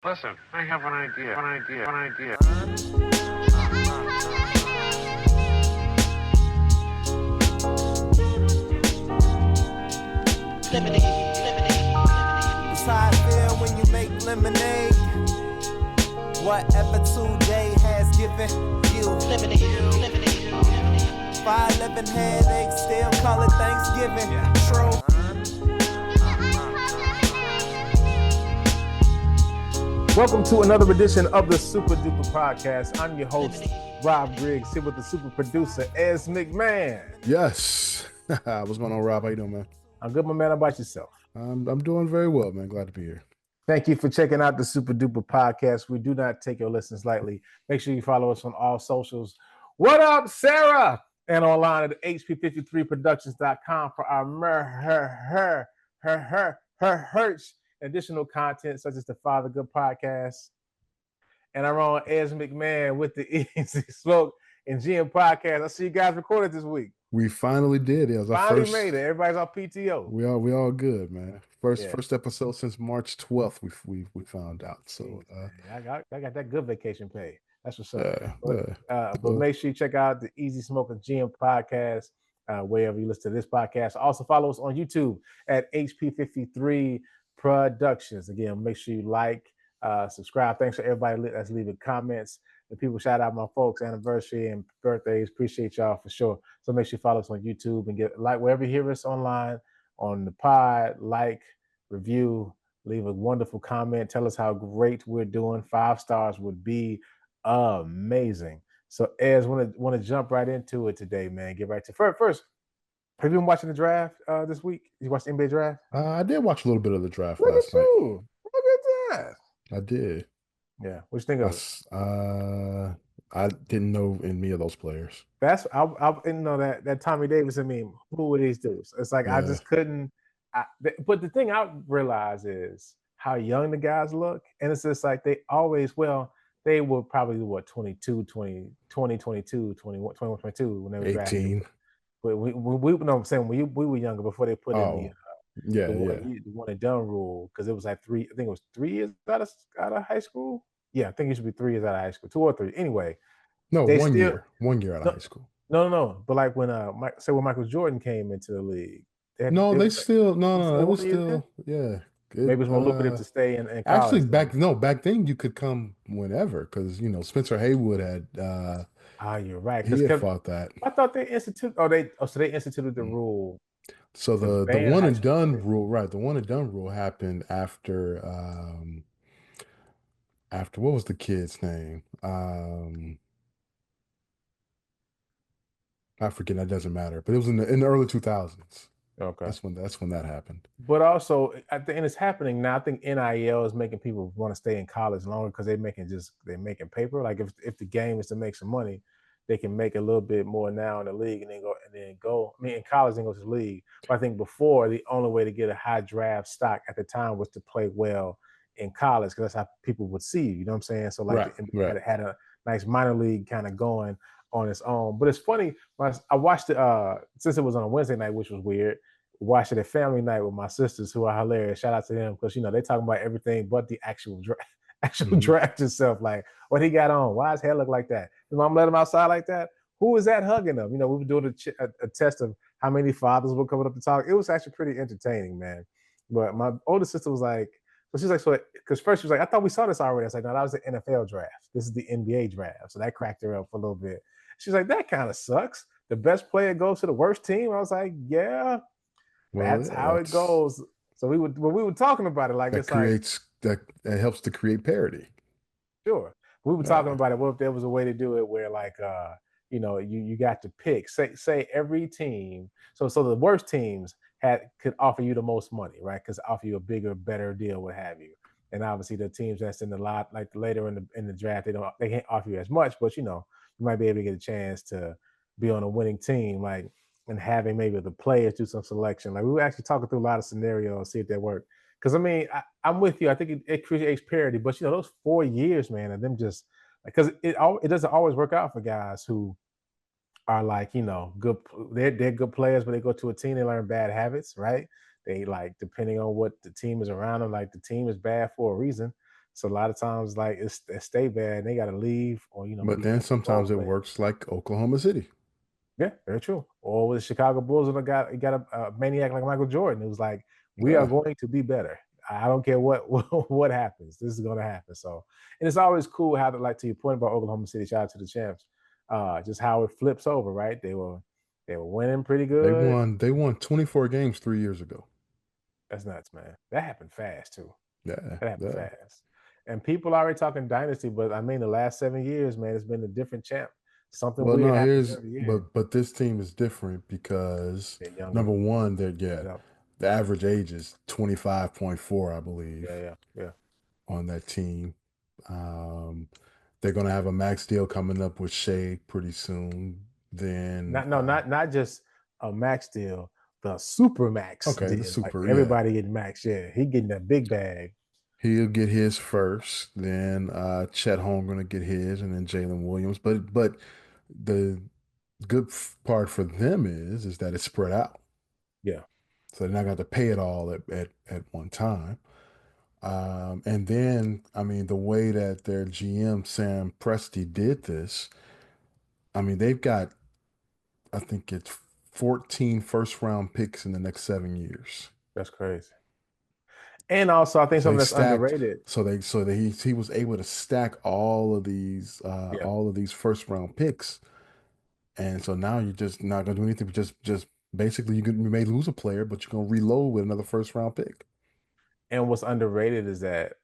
Listen, I have an idea. It's how I feel when you make lemonade. Whatever today has given you. 5'11" headaches, still call it Thanksgiving. True. Welcome to another edition of the Super Dupa podcast. I'm your host, Rob Griggs, here with the super producer, Ez McMahon. Yes. What's going on, Rob? How you doing, man? I'm good, my man. How about yourself? I'm doing very well, man. Glad to be here. Thank you for checking out the Super Duper podcast. We do not take your listens lightly. Make sure you follow us on all socials. What up, Sarah? And online at hp53productions.com for our merch additional content such as the Father Good podcast. And I'm on Ez McMahon with the Easy Smoke and GM podcast. I see you guys recorded this week. We finally did. It was our Finally first. made it. Everybody's on PTO. We all good, man. First episode since March 12th. We found out. So I got that good vacation pay. That's what's up. But make sure you check out the Easy Smoke and GM podcast wherever you listen to this podcast. Also follow us on YouTube at HP53 Productions. Again, make sure you like, subscribe. Thanks for everybody that's leaving comments. The people shout out my folks' anniversary and birthdays. Appreciate y'all for sure. So make sure you follow us on YouTube and get like wherever you hear us online on the pod, like, review, leave a wonderful comment. Tell us how great we're doing. 5 stars would be amazing. So Ez, want to jump right into it today, man. Get right to first. Have you been watching the draft this week? You watched the NBA draft? I did watch a little bit of the draft Look last at night. you. Look at that. I did. Yeah. What you think of it? I didn't know any of those players. I didn't know that Tommy Davis. I mean, who were these dudes? It's like I just couldn't. But the thing I realize is how young the guys look, and it's just like they were probably 22, 20, 22, 21, 22 when they were 18. drafted. But we I'm saying we were younger before they put in the one and done rule, because it was like 3. I think it was 3 years out of high school. Yeah, I think it should be 3 years out of high school, 2 or 3. Anyway, no, 1 year out of high school. No. But like when when Michael Jordan came into the league, it was still yeah. Maybe it was more lucrative to stay in college. Actually, back then you could come whenever, because Spencer Haywood had. You're right. He had fought that. I thought they instituted. So they instituted the rule. So the one and done rule, right? The one and done rule happened after what was the kid's name? I forget. That doesn't matter. But it was in the early 2000s. Okay, that's when that happened. But also, and it's happening now. I think NIL is making people want to stay in college longer because they're making paper. Like if the game is to make some money, they can make a little bit more now in the league and then go. I mean, in college, then go to the league. But I think before, the only way to get a high draft stock at the time was to play well in college, because that's how people would see you. You know what I'm saying? So like it had a nice minor league kind of going on its own. But it's funny, I watched it since it was on a Wednesday night, which was weird. Watched it at family night with my sisters, who are hilarious. Shout out to them, because they talking about everything but the actual draft itself. Like, what he got on? Why his hair look like that? Did mom let him outside like that? Who was that hugging him? We were doing a test of how many fathers were coming up to talk. It was actually pretty entertaining, man. But my older sister was like, because first she was like, I thought we saw this already. I was like, no, that was the NFL draft. This is the NBA draft. So that cracked her up for a little bit. She's like, that kind of sucks. The best player goes to the worst team. I was like, yeah, that's how it goes. So we were talking about it, like that helps to create parity. Sure. We were talking about it. What if there was a way to do it where, like, you got to pick, say every team. So the worst teams could offer you the most money, right? Because offer you a bigger, better deal, what have you. And obviously the teams that's in the lot, like later in the draft, they can't offer you as much, but you might be able to get a chance to be on a winning team, like, and having maybe the players do some selection. Like, we were actually talking through a lot of scenarios, see if they work. Because I mean, I'm with you. I think it creates parity, but those 4 years, man, and them just because it doesn't always work out for guys who are like good. They're good players, but they go to a team, they learn bad habits, right? They, like, depending on what the team is around them, like, the team is bad for a reason. So a lot of times, like it stay bad, and they got to leave, or But be then forced to sometimes role it play. works like Oklahoma City. Yeah, very true. Or with the Chicago Bulls, when got a maniac like Michael Jordan, it was like, we are Yeah. going to be better. I don't care what happens. This is going to happen. So, and it's always cool how, like, to your point about Oklahoma City, shout out to the champs, just how it flips over, right? They were winning pretty They good. won 24 games 3 years ago. That's nuts, man. That happened fast too. Yeah. That happened Yeah. fast. And people are already talking dynasty, but I mean, the last 7 years, man, it's been a different champ. Something Well, weird no, happens here's every year. but this team is different because They're younger. number one, Yeah, the average age is 25.4, I believe, yeah. on that team. Um, they're gonna have a max deal coming up with Shea pretty soon. Then Not just a max deal, the super max okay, the deal. Like super, yeah. everybody getting max. Yeah, he getting that big bag. He'll get his first, then Chet Holmgren gonna get his, and then Jalen Williams. But the good part for them is that it's spread out. Yeah, So they're not going to pay it all at one time. And then, I mean, the way that their GM, Sam Presti, did this, I mean, they've got, I think it's 14 first round picks in the next 7 years. that's crazy. And also, I think So they something that's stacked, underrated. he was able to stack Yeah, all of these first round picks. And so now you're just not going to do anything, but just basically you may lose a player, but you're going to reload with another first round pick. and what's underrated is that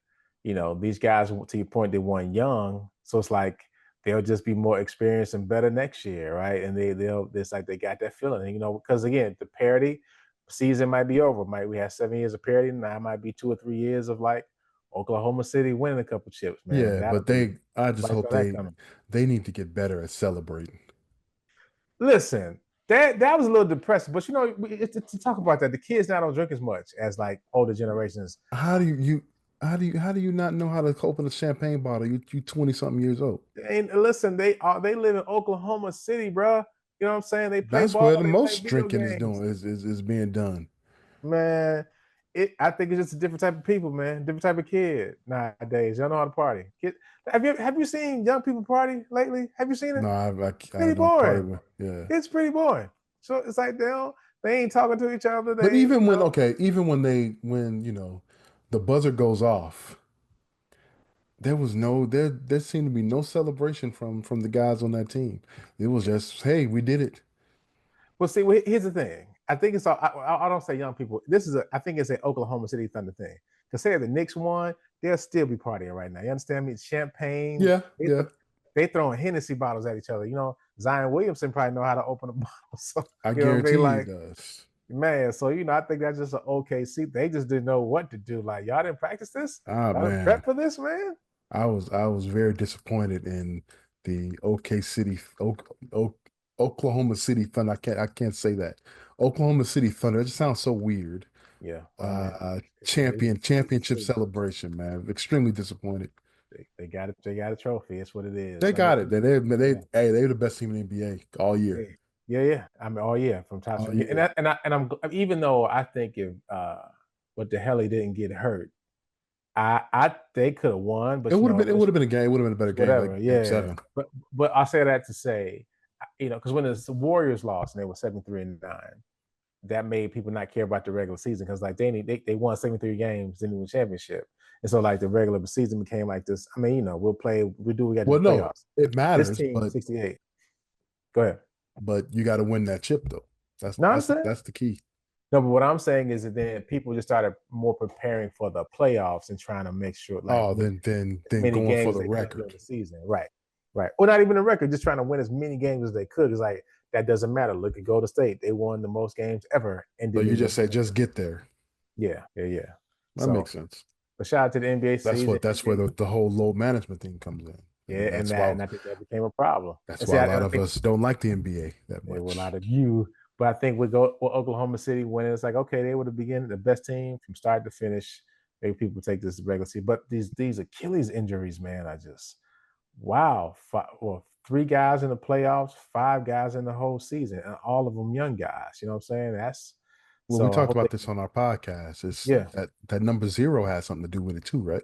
these guys, to your point, they won young, so it's like they'll just be more experienced and better next year, right? And it's like they got that feeling, because again, the parity season might be over. We have 7 years of parity now. It might be 2 or 3 years of like Oklahoma City winning a couple chips, man. Yeah, That'll but be I just like hope all that coming. they need to get better at celebrating. Listen, that was a little depressing, but to talk about that, the kids now don't drink as much as like older generations. How do how do you not know how to open a champagne bottle? You 20 something years old. And listen, they live in Oklahoma City, bro. You know what I'm saying? They play That's ball, where the they play most video drinking is games. doing is being done. Man, I think it's just a different type of people, man. Different type of kid nowadays. Y'all know how to party. Have you seen young people party lately? Have you seen it? No, I Pretty don't party boring. with. Yeah. It's pretty boring. So it's like they ain't talking to each other. But They, even when the buzzer goes off, there seemed to be no celebration from the guys on that team. It was just, hey, we did it. Well, see, here's the thing. I think it's all. I don't say young people. I think it's an Oklahoma City Thunder thing. Because say if the Knicks won, they'll still be partying right now. You understand me? Champagne. Yeah, They, yeah. they throwing Hennessy bottles at each other. Zion Williamson probably know how to open a bottle. So I you know what I mean? guarantee he Like, does. man. So I think that's just an OKC. They just didn't know what to do. Like, y'all didn't practice this. Ah, Y'all didn't man. prep for this, man. I was very disappointed in the Oklahoma City Thunder. I can't say that. Oklahoma City Thunder. It just sounds so weird. Yeah. Well, I mean, it's the Championship city. celebration, man. Extremely disappointed. They got it. They got a trophy. It's what it is. They I mean, got it. yeah. They're the best team in the NBA all year. Yeah. I mean, oh yeah, from top to All bottom. year. I'm even though I think if what the hell he didn't get hurt, I they could have won, but It would have been a game. It would have been a better game, whatever. like game Yeah, 7. but I say that to say, because when the Warriors lost and they were 73-9, that made people not care about the regular season because like they won 73 games, didn't win the championship, and so like the regular season became like this. I mean, we do we got to do Well, the no, playoffs. it This matters, team 68. Go ahead. but you got to win that chip though. No, I understand. That's the key. No, but what I'm saying is that then people just started more preparing for the playoffs and trying to make sure, like, Oh, win as then many going for games the as they could during record. the season. Right. Or not even a record, just trying to win as many games as they could. It's like that doesn't matter. Look at Golden State; they won the most games ever and So didn't you even win just the say just championship. get there. Yeah. That So, makes sense. but shout out to the NBA season. That's where the whole load management thing comes in. Yeah, And and I think that became a problem. that's And why see, a and lot I of think us don't like the NBA that there were a lot much. of you. But I think with Oklahoma City winning, it's like, okay, they were the beginning, the best team from start to finish. Maybe people take this regular season. But these Achilles injuries, man, I just wow. Three guys in the playoffs, five guys in the whole season, and all of them young guys. You know what I'm saying? That's Well, we so I talked hope they about this on our podcast. It's yeah. that number 0 has something to do with it too, right?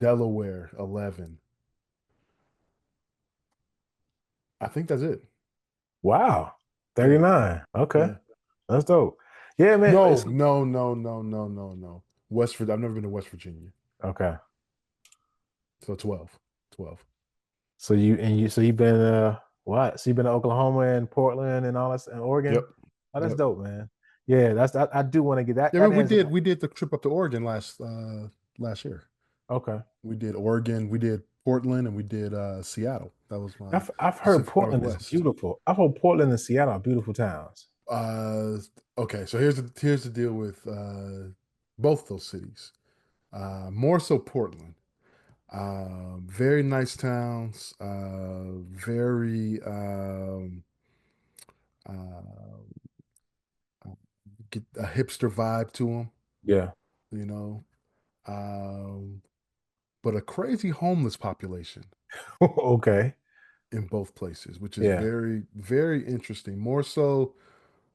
Delaware 11. I think that's it. Wow. Yeah, 39. Okay. yeah. That's dope. Yeah, man. No, no, no, no, no, no, no. West Virginia. I've never been to West Virginia. Okay. So 12. 12. So you've been what? So you've been to Oklahoma and Portland and all that and Yep. Oregon? Oh, that's Yep. dope, man. Yeah, I do want to get that. Yeah, That we ends up did the trip up to Oregon last year. okay. We did Oregon, we did Portland, and we did Seattle. That was my I've heard Pacific Portland is Northwest. beautiful. I've heard Portland and Seattle are beautiful towns. Uh, okay, so here's the deal with both those cities. More so Portland. Very nice towns. Very uh, get a hipster vibe to them. Yeah. You know, um, but a crazy homeless population Okay. in both places, which is Yeah. very, very interesting. More so,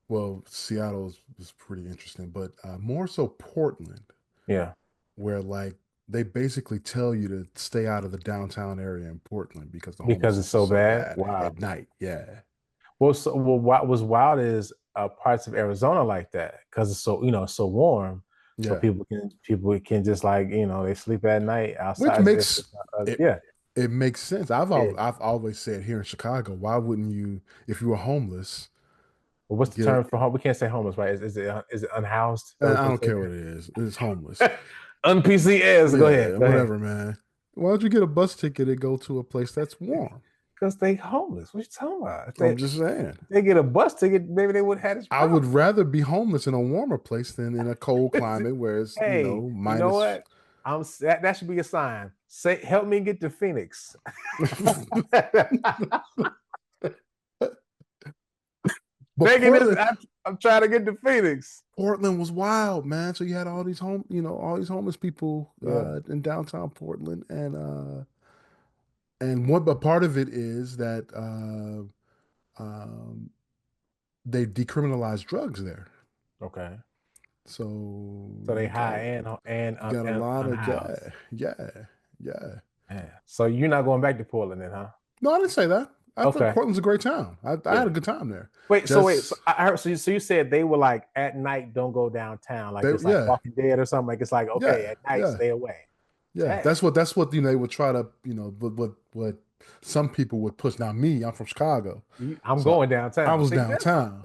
well, Seattle is pretty interesting, but more so Portland, Yeah. where like they basically tell you to stay out of the downtown area in Portland because the Because it's homelessness is so so bad. bad Wow. at night. Yeah, What was wild is parts of Arizona like that because it's so so warm, so yeah. people can just like they sleep at night Which outside. makes it Yeah. it makes sense. Yeah. I've always said here in Chicago, why wouldn't you, if you were homeless, But what's the get a, term for home? We can't say homeless, right? Is it unhoused? Is that what I they don't say? care what it is, it's homeless. Un-PCS. Go ahead. Yeah, Go ahead. whatever, man. Why don't you get a bus ticket and go to a place that's warm? Because they homeless. What you talking about? I'm just saying. If they get a bus ticket, maybe they wouldn't have this I would problem. rather be homeless in a warmer place than in a cold climate where it's, Hey, you know minus. what? That should be a sign. Say, help me get to Phoenix. But Begging this, I'm trying to get to Phoenix. Portland was wild, man. So you had all these all these homeless people Yeah. in downtown Portland, and one, but part of it is that um, they decriminalized drugs there. Okay. So So they high you got a lot of unhoused. yeah. Yeah. So you're not going back to Portland then, huh? No, I didn't say that. I thought Okay. Portland's a great town. I had Yeah. a good time there. Wait. So Just I heard. So you said they were like at night, don't go downtown. Like they, it's like yeah, Walking Dead or something. Like it's like okay, yeah, at night, yeah, stay away. yeah. Dang. That's what they would try to what some people would push. Now me, I'm from Chicago, I'm so going I downtown. was See, downtown,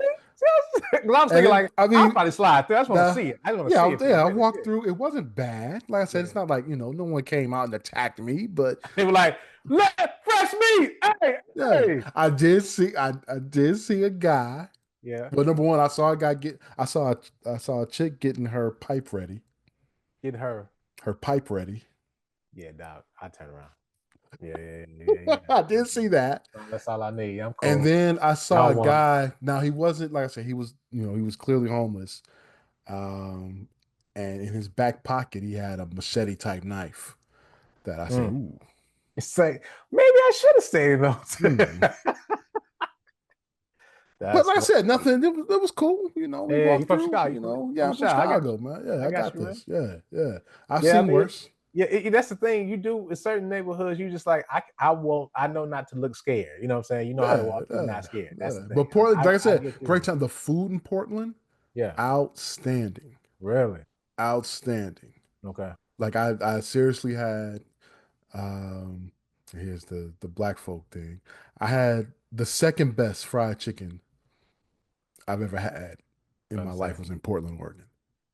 well, I was and thinking like I I'll mean, probably slide through. I just want to the see it. I just want to yeah, see it for a I minute. walked through. It wasn't bad. Like I said, Yeah. it's not like no one came out and attacked me, but They were like, let fresh meat. Hey, yeah, hey. I did see a guy. Yeah. Well, number one, I saw a guy I saw a chick getting Get her. her pipe ready. Yeah, dog. I turn around. Yeah. I did see that. That's all I need. I'm And cool. then I saw Y'all a want guy. Now he wasn't, like I said, he was, he was clearly homeless. And in his back pocket, he had a machete type knife that I said, mm. ooh, Say maybe I should have stayed hmm. though. But That's like I funny. said, nothing. It was cool. We Yeah, you walked from through. Chicago. Yeah, You from I'm from Chicago. Chicago, man. Yeah, I I got got you, man. this. Yeah. I've Yeah, I seen mean, worse. that's the thing. You do in certain neighborhoods, you just like I won't. I know not to look scared. You know what I'm saying? You know how to Yeah, walk through not scared. That's the thing. But Portland, like I I said, get great you. time. The food in Portland, Yeah, outstanding, really. outstanding. Okay, Like I seriously had. Um, here's the black folk thing. I had the second best fried chicken I've ever had in my life understand. was in Portland, Oregon.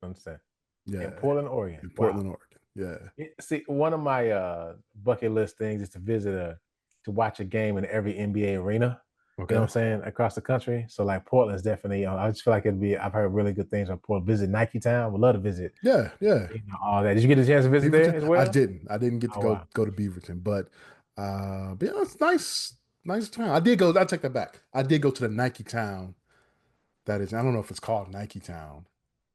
Understand. In Yeah, Portland, Oregon. in Wow. Portland, Oregon. Yeah. See, one of my bucket list things is to visit to watch a game in every NBA arena. You know Okay. what I'm saying? Across the country. So like Portland's definitely. I just feel like it'd be. I've heard really good things on Portland. Visit Nike Town. Would love to visit. Yeah. All that. Did you get a chance to visit there Beaverton. as well? I didn't get to Oh wow. go to Beaverton, but yeah, it's nice town. I take that back. I did go to the Nike Town. That is, I don't know if it's called Nike Town,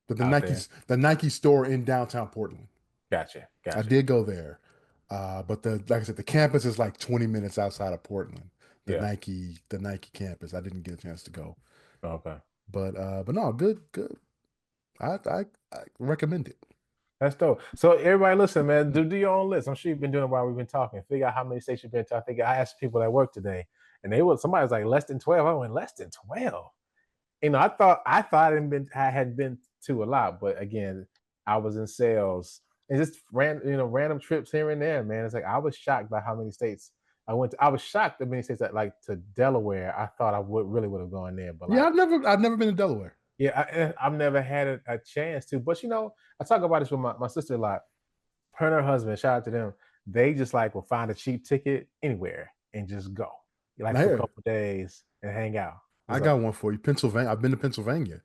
but Out there. The Nike store in downtown Portland. Gotcha. I Gotcha. did go there. But like I said, the campus is like 20 minutes outside of Portland. Yeah. The Nike campus. I didn't get a chance to go. Okay. But no, good. I recommend it. That's dope. So everybody listen, man, do your own list. I'm sure you've been doing it while we've been talking. Figure out how many states you've been to. I think I asked people at work today, and somebody was like less than 12. I went less than 12. I had been to a lot, but again, I was in sales and just random trips here and there, man. It's like I was shocked by how many states I went to. I was shocked at many states that like to Delaware. I thought I would have gone there, but Yeah, like I've never been to Delaware. yeah, I've never had a chance to. But I talk about this with my sister a lot. Her and her husband, shout out to them. They just like will find a cheap ticket anywhere and just go, like for a Here, couple days and hang out. I What's up? got one for you. Pennsylvania. I've been to Pennsylvania.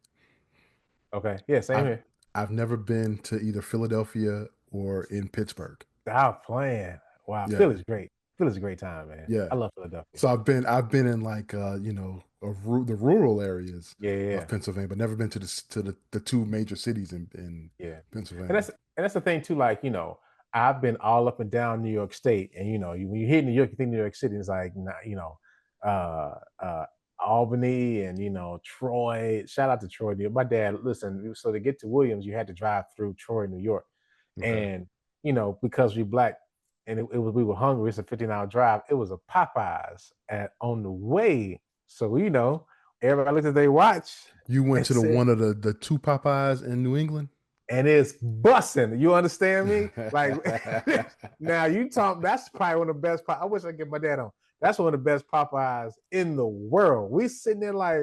Okay, yeah, same I've here. I've never been to either Philadelphia or in Pittsburgh. Stop playing. Wow, Yeah, Philly's great. Philly's a great time, man. yeah. I love Philadelphia. So I've been in like the rural areas Yeah, yeah, of yeah. Pennsylvania, but never been to the two major cities in Yeah. And Pennsylvania. that's the thing too. Like, I've been all up and down New York State, and when you hear New York, you think New York City is like, uh, uh, Albany and Troy. Shout out to Troy. My dad, listen. So to get to Williams, you had to drive through Troy, New York, Okay. and because we black, and we were hungry. It's a 15-hour drive. It was a Popeyes on the way. So everybody looked at their watch You went and to the said, one of the two Popeyes in New England? and it's bussing. You understand me? Like now you talk. That's probably one of the best. I wish I could get my dad on. That's one of the best Popeyes in the world. We sitting there like,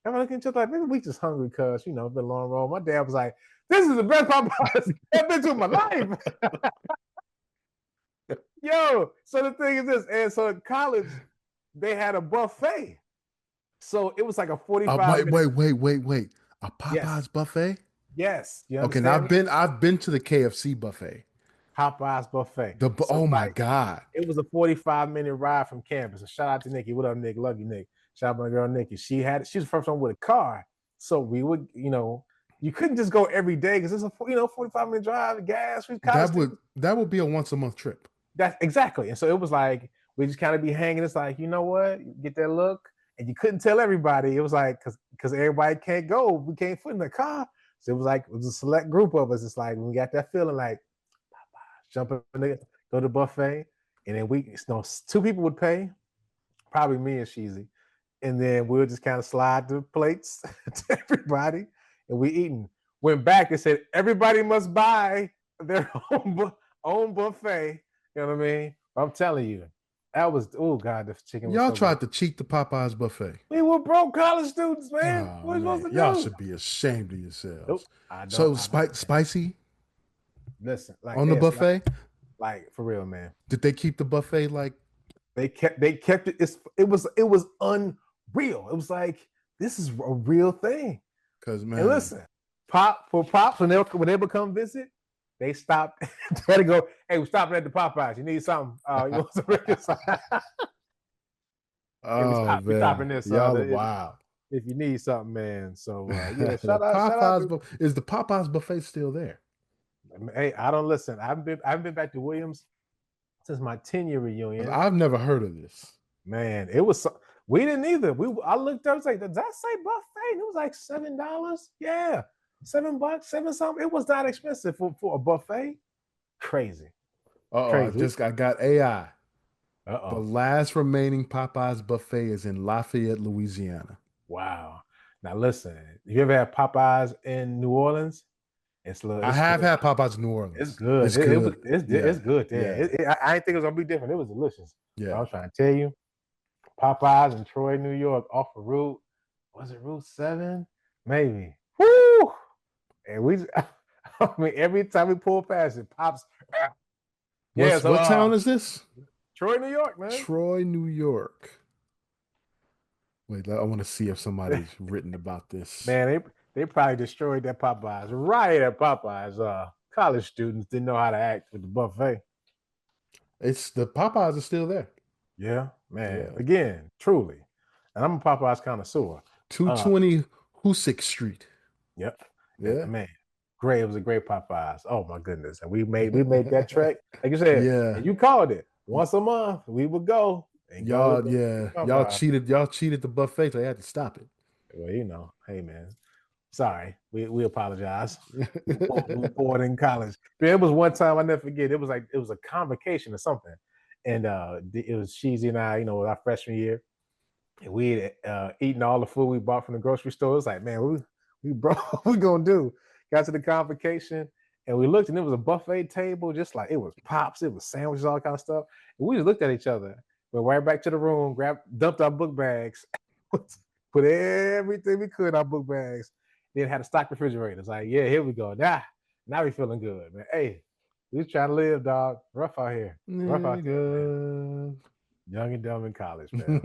I'm looking at each other like, maybe we just hungry because it's been a long road. My dad was like, "This is the best Popeyes I've been to in my life." Yo, so the thing is this, and so in college they had a buffet, so it was like a 45 minute. Wait. A Yes, Popeyes buffet? yes, you Okay, now understand me? I've been to the KFC buffet. Popeyes buffet. So Oh my like God. it was a 45-minute ride from campus. So shout out to Nikki. What up, Nick? Love you, Nick. Shout out to my girl Nikki. She was the first one with a car. So we would, you couldn't just go every day because it's a 45-minute drive, gas, we college students. That would be a once a month trip. That's exactly. And so it was like we just kind of be hanging. It's like, you know what? You get that look. And you couldn't tell everybody. It was like because everybody can't go. We can't fit in the car. So it was a select group of us. It's like we got that feeling like jump in the go to the buffet. And then two people would pay, probably me and Sheezy. And then we'll just kind of slide the plates to everybody. And we eating. Went back and said, everybody must buy their own buffet. You know what I mean? I'm telling you, that was, oh God, the chicken was Y'all so tried good. to cheat the Popeyes buffet. We were broke college students, man. Oh, What are we supposed man. to Y'all do? should be ashamed of yourselves. Nope. I So it don't. was spicy Listen, like on the buffet? like for real, man. Did they keep the buffet like? They kept it. It was unreal. It was like this is a real thing. Because man, And listen, Pops when they would come visit, they stopped. They had to go. Hey, we're stopping at the Popeyes. You need something? You want some records? Hey, we oh stopping man, this. y'all are wild. If you need something, man. So yeah, The shout Popeyes out. is the Popeyes buffet still there? Hey, I don't listen. I haven't been back to Williams since my 10-year reunion. I've never heard of this. Man, it was we didn't either. I looked up, I was like, does that say buffet? And it was like $7. Yeah, $7, seven something. It was not expensive for a buffet. Crazy. Crazy. I got AI. The Uh-oh. last remaining Popeyes buffet is in Lafayette, Louisiana. Wow. Now listen, you ever had Popeyes in New Orleans? I have had Popeyes in New Orleans. It's good. It's good. It's good there. Yeah. I didn't think it was gonna be different. It was delicious. Yeah. So I was trying to tell you, Popeyes in Troy, New York, off of was it Route 7? Maybe. Woo! And I mean, every time we pull past it, pops. What town is this? Troy, New York, man. Troy, New York. Wait, I want to see if somebody's written about this. Man, they probably destroyed that Popeyes. Right at Popeyes. College students didn't know how to act with the buffet. It's the Popeyes are still there. Yeah, man. Yeah. Again, truly. And I'm a Popeyes connoisseur. 220 Hoosick Street. Yep. Yeah. And, man, great. It was a great Popeyes. Oh my goodness. And we made that trek. Like you said, Yeah. and you called it. Once a month, we would go. And Y'all cheated the buffet, so they had to stop it. Well, hey man. Sorry, we apologize. We were bored in college. But it was one time I never forget. It was a convocation or something, and it was Sheezy and I, our freshman year, and we had eaten all the food we bought from the grocery store. It was like, man, we bro, what we gonna do? Got to the convocation, and we looked, and it was a buffet table, just like it was pops, it was sandwiches, all kind of stuff. And we just looked at each other, went right back to the room, dumped our book bags, put everything we could in our book bags, then had a stock refrigerator. It's like, yeah, here we go. Now we feeling good, man. Hey, we just trying to live, dog. Rough out here. Rough out here, man. Young and dumb in college, man.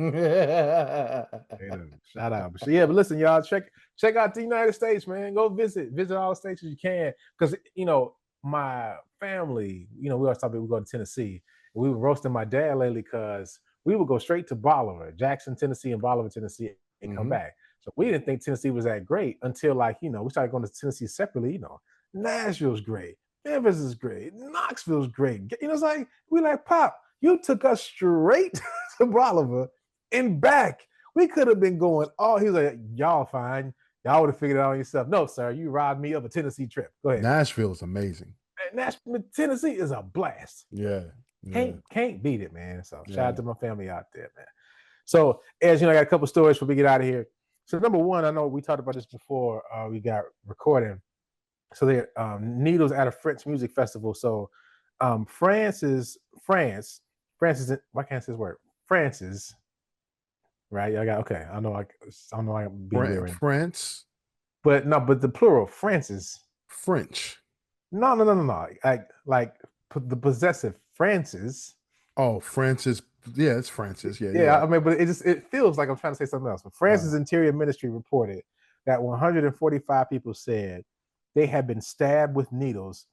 Shout out. But listen, y'all, check out the United States, man. Go visit all the states you can. Because, my family, we always talk about we go to Tennessee. And we were roasting my dad lately because we would go straight to Bolivar, Jackson, Tennessee, and Bolivar, Tennessee, and come back. So we didn't think Tennessee was that great until, we started going to Tennessee separately. Nashville's great. Memphis is great. Knoxville's great. It's like, we like, Pop, you took us straight to Bolivar and back. We could have been going he's like, y'all fine. Y'all would have figured it out yourself. No, sir, you robbed me of a Tennessee trip. Go ahead. Nashville is amazing. Nashville, Tennessee is a blast. Yeah. Can't beat it, man. So shout out to my family out there, man. So as I got a couple stories before we get out of here. So number one, I know we talked about this before we got recording. So they're Needles at a French music festival. So France is why can't I say this word? France's, right? I got okay. I know I be weird. France. But the plural, France's. French. No. Like the possessive, Francis. Oh, Francis. Yeah, it's Francis. Yeah. I mean, but it feels like I'm trying to say something else. But France's Interior Ministry reported that 145 people said they had been stabbed with needles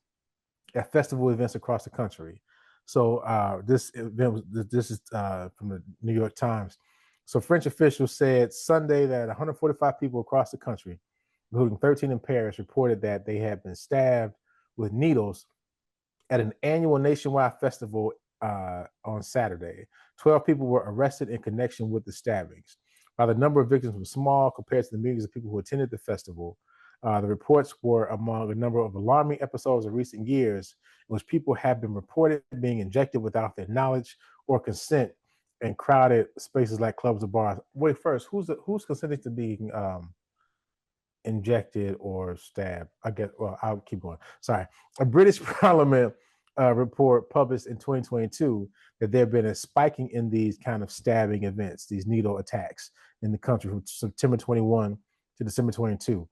at festival events across the country. So this is from the New York Times. So French officials said Sunday that 145 people across the country, including 13 in Paris, reported that they had been stabbed with needles at an annual nationwide festival on Saturday. 12 people were arrested in connection with the stabbings. While the number of victims was small compared to the millions of people who attended the festival, the reports were among a number of alarming episodes of recent years in which people have been reported being injected without their knowledge or consent in crowded spaces like clubs or bars. Wait, first, who's consenting to being injected or stabbed? I guess. Well, I'll keep going. Sorry. A British Parliament report published in 2022 that there have been a spiking in these kind of stabbing events, these needle attacks in the country from September 21 to December 22.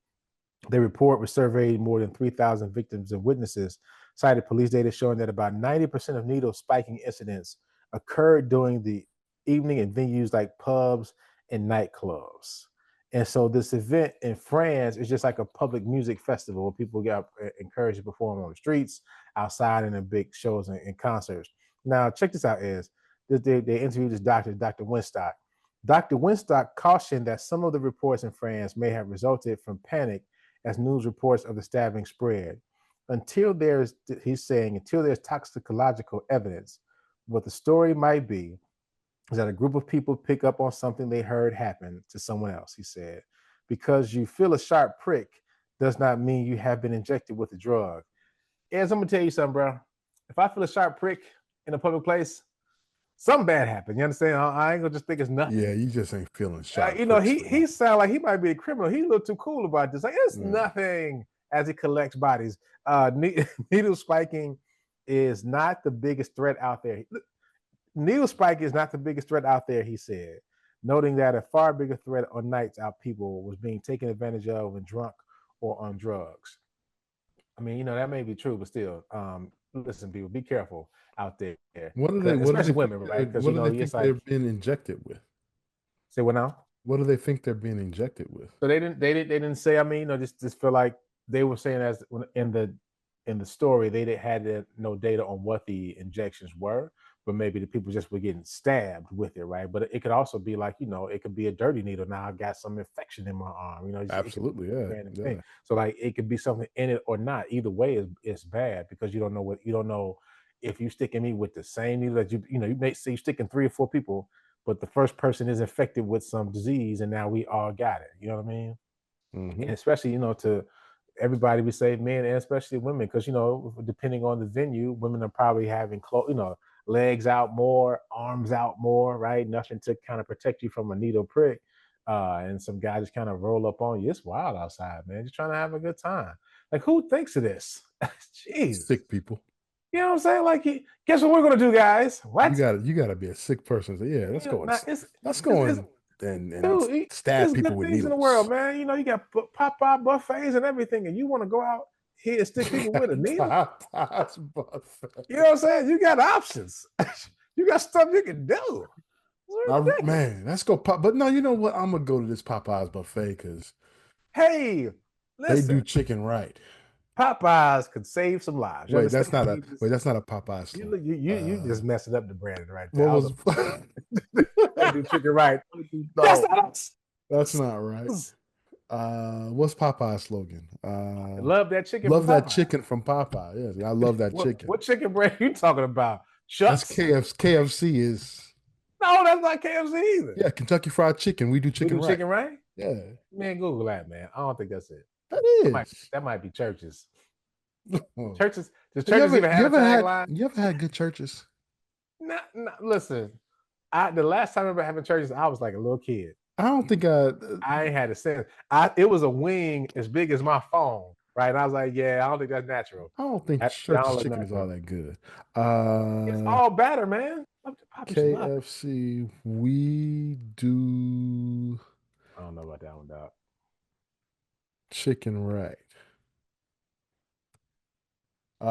The report, which surveyed more than 3,000 victims and witnesses, cited police data showing that about 90% of needle spiking incidents occurred during the evening in venues like pubs and nightclubs. And so this event in France is just like a public music festival where people get encouraged to perform on the streets, outside, and in big shows and concerts. Now, check this out, they interviewed this doctor, Dr. Winstock. Dr. Winstock cautioned that some of the reports in France may have resulted from panic as news reports of the stabbing spread. He's saying, until there's toxicological evidence, what the story might be is that a group of people pick up on something they heard happen to someone else, he said. Because you feel a sharp prick does not mean you have been injected with a drug. As I'm gonna tell you something, bro. If I feel a sharp prick in a public place, something bad happened. You understand? I ain't gonna just think it's nothing. Yeah, you just ain't feeling sharp. He sound like he might be a criminal. He look too cool about this. Like, it's nothing, as he collects bodies. Needle spiking is not the biggest threat out there. Needle spike is not the biggest threat out there, he said, noting that a far bigger threat on nights out people was being taken advantage of when drunk or on drugs. I mean, that may be true, but still, listen, people, be careful out there. What are they? Especially women, right? Because what do they think they're being injected with? Say what now? What do they think they're being injected with? So they didn't say. I mean, just feel like they were saying as in the story they had no data on what the injections were, but maybe the people just were getting stabbed with it, right? But it could also be like, it could be a dirty needle. Now I've got some infection in my arm, Absolutely, yeah. So like it could be something in it or not. Either way, it's bad because you don't know if you sticking me with the same needle that you may say you're sticking 3 or 4 people, but the first person is infected with some disease and now we all got it. You know what I mean? and especially to everybody, we say men and especially women, because depending on the venue, women are probably having legs out more, arms out more, right? Nothing to kind of protect you from a needle prick. And some guy just kind of roll up on you. It's wild outside, man. Just trying to have a good time. Like, who thinks of this? Jeez. Sick people. You know what I'm saying? Like, guess what we're gonna do, guys? What? You gotta be a sick person. So, yeah, let's go. Let's go and dude, stab people good with things needles in the world, man. You got Popeye buffets and everything, and you want to go out here and stick people with a needle. Popeye's buffet. You know what I'm saying? You got options. You got stuff you can do. Man, let's go pop. But no, you know what? I'm gonna go to this Popeye's buffet because hey, listen, they do chicken right. Popeyes could save some lives. Wait, that's not a Popeyes. You just messing up the branding right there. What was they do chicken right? No, That's not us. That's not right. What's Popeye's slogan? Love that chicken. Love that chicken from Popeye. Yes, I love that chicken. What chicken brand are you talking about? Shucks. That's KFC is. No, that's not KFC either. Yeah, Kentucky Fried Chicken. We do chicken right. Chicken right? Yeah. Man, Google that, man. I don't think that's it. That is. That might be churches. Oh. Churches. Does churches even have a tagline? You ever had good churches? No, listen. The last time I remember having churches, I was like a little kid. I don't think I ain't had a sense. It was a wing as big as my phone, right? And I was like, yeah, I don't think that's natural. I don't think church chicken is all that good. It's all batter, man. KFC, we do. I don't know about that one, dog. Chicken right.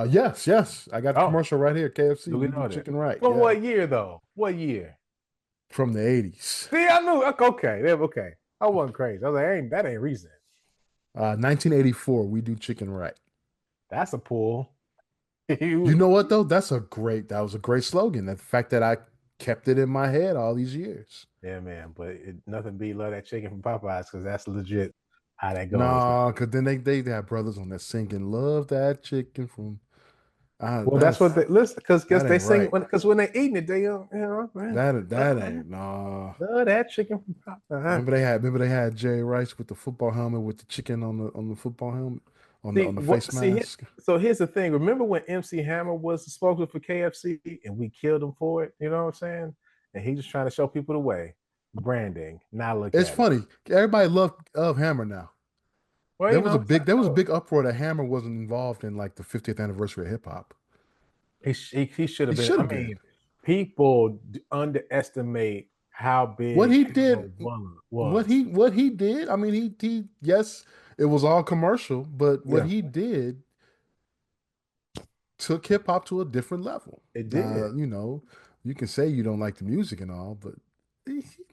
Yes. I got the commercial right here. KFC, we do chicken right. From what year though? What year? From the 80s. See, I knew. Okay. I wasn't crazy. I was like, that ain't recent. 1984, we do chicken right. That's a pull. You know what though? That was a great slogan. The fact that I kept it in my head all these years. Yeah, man. But nothing beat love that chicken from Popeyes because that's legit how that goes. No, because then they have brothers on that singing "Love That Chicken" from. Well, that's what they listen because they sing because when they eating it, they that ain't no. Love that chicken from Popeyes. Remember they had Jerry Rice with the football helmet with the chicken on the football helmet on the face mask. So here's the thing. Remember when MC Hammer was the spokesman for KFC and we killed him for it? You know what I'm saying? And he's just trying to show people the way. Branding. Now look. It's funny. Everybody loved Hammer now. Well, there was a big uproar that Hammer wasn't involved in like the 50th anniversary of hip hop. He should have been. I mean, people underestimate how big what he did was. What he did. I mean, he yes, it was all commercial, but what he did took hip hop to a different level. It did. You can say you don't like the music and all, but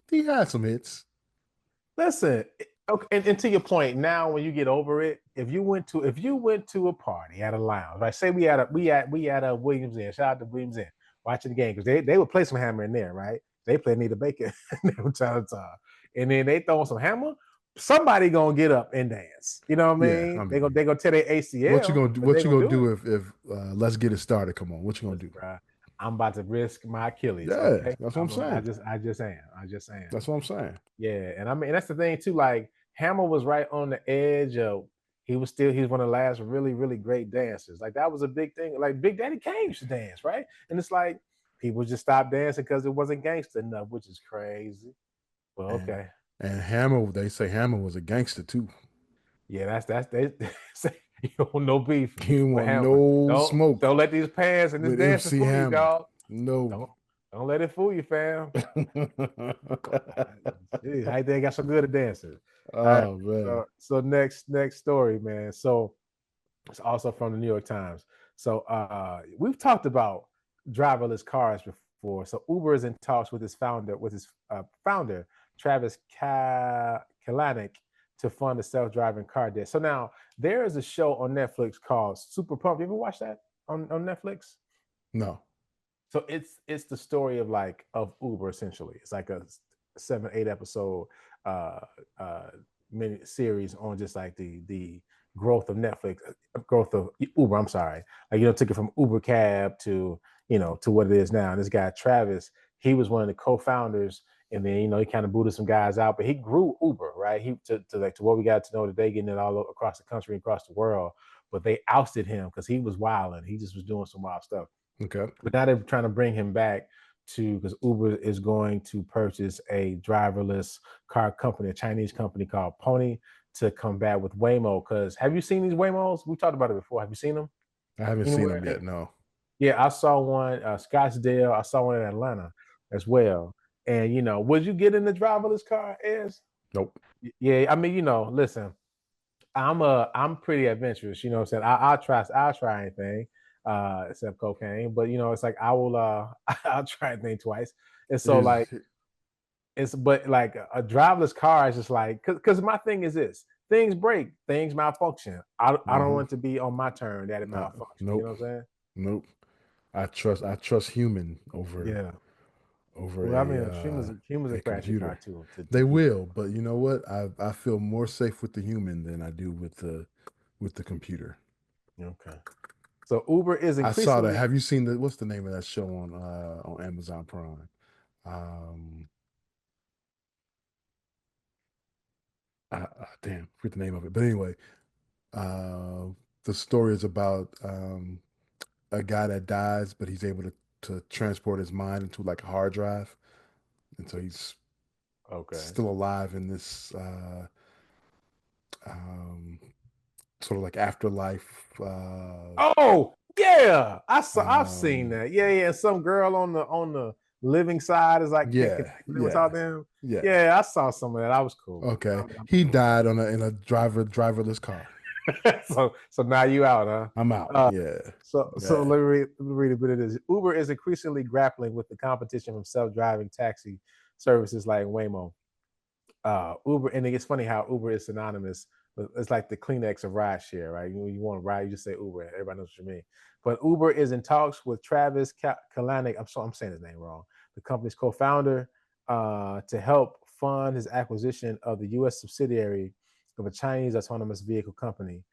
he had some hits. Listen, okay, and to your point, now when you get over it, if you went to a party at a lounge, like say we at a Williams Inn, shout out to Williams Inn, watching the game because they would play some Hammer in there, right? They play Nita Baker from time to time, and then they throw some Hammer. Somebody gonna get up and dance. You know what I mean? Yeah, they gonna tear their ACL. What you gonna do? What you gonna do if Let's Get It Started? Come on, what you gonna do? Bro, I'm about to risk my Achilles. Yeah, okay? That's what I'm saying. I just am. That's what I'm saying. Yeah, and I mean that's the thing too. Like Hammer was right on the edge of. He's one of the last really, really great dancers. Like that was a big thing. Like Big Daddy Kane used to dance, right? And it's like people just stopped dancing because it wasn't gangster enough, which is crazy. Well, okay. And Hammer, they say Hammer was a gangster too. Yeah, they say you don't want no beef. You want no smoke. Don't let these pants and this dancing fool you, dog. No. Don't let it fool you, fam. I think I got some good at dancing. Oh man. So next story, man. So it's also from the New York Times. So we've talked about driverless cars before. So Uber is in talks with his founder, Travis Kalanick, to fund a self-driving car debt. So now there is a show on Netflix called Super Pumped. You ever watch that on Netflix? No. So it's the story of Uber essentially. It's like a 7-8 episode mini series on just like the growth of Netflix, growth of Uber. I'm sorry, took it from Uber cab to to what it is now. And this guy Travis, he was one of the co-founders and then he kind of booted some guys out. But he grew Uber, right? He to what we got to know today, getting it all across the country, across the world. But they ousted him because he was wilding. He just was doing some wild stuff. Okay. But now they're trying to bring him back because Uber is going to purchase a driverless car company, a Chinese company called Pony, to combat with Waymo. Because have you seen these Waymos? We talked about it before. Have you seen them? I haven't seen them yet. No. Yeah, I saw one Scottsdale. I saw one in Atlanta as well. And would you get in the driverless car? Nope. Yeah, I mean, listen, I'm pretty adventurous. You know what I'm saying? I'll try anything except cocaine. But it's like I will I'll try anything twice. And so like but like a driverless car is just like because my thing is this: things break, things malfunction. I don't want it to be on my turn that it malfunctions. Nope. You know what I'm saying? Nope. I trust human over Well, I mean, humans will a crash your car computer. too. They will, but you know what? I feel more safe with the human than I do with the computer. Okay. So Uber is I saw that. increasingly. Have you seen what's the name of that show on Amazon Prime? Damn, forget the name of it. But anyway, the story is about a guy that dies, but he's able to transport his mind into like a hard drive, and so he's Okay. still alive in this um, sort of like afterlife. Oh yeah, I've seen that. Yeah. Some girl on the living side is like can Yeah, talk yeah, to him. yeah. Yeah, I saw some of that. I was cool. Okay, he died in a driverless car. So now you out, huh? I'm out. Uh, Yeah, so let me read a bit of this. Uber is increasingly grappling with the competition from self-driving taxi services like Waymo. Uber, and it's funny how Uber is synonymous. It's like the Kleenex of rideshare, right? You want to ride, you just say Uber. Everybody knows what you mean. But Uber is in talks with Travis Kalanick. I'm saying his name wrong. The company's co-founder to help fund his acquisition of the U.S. subsidiary of a Chinese autonomous vehicle company.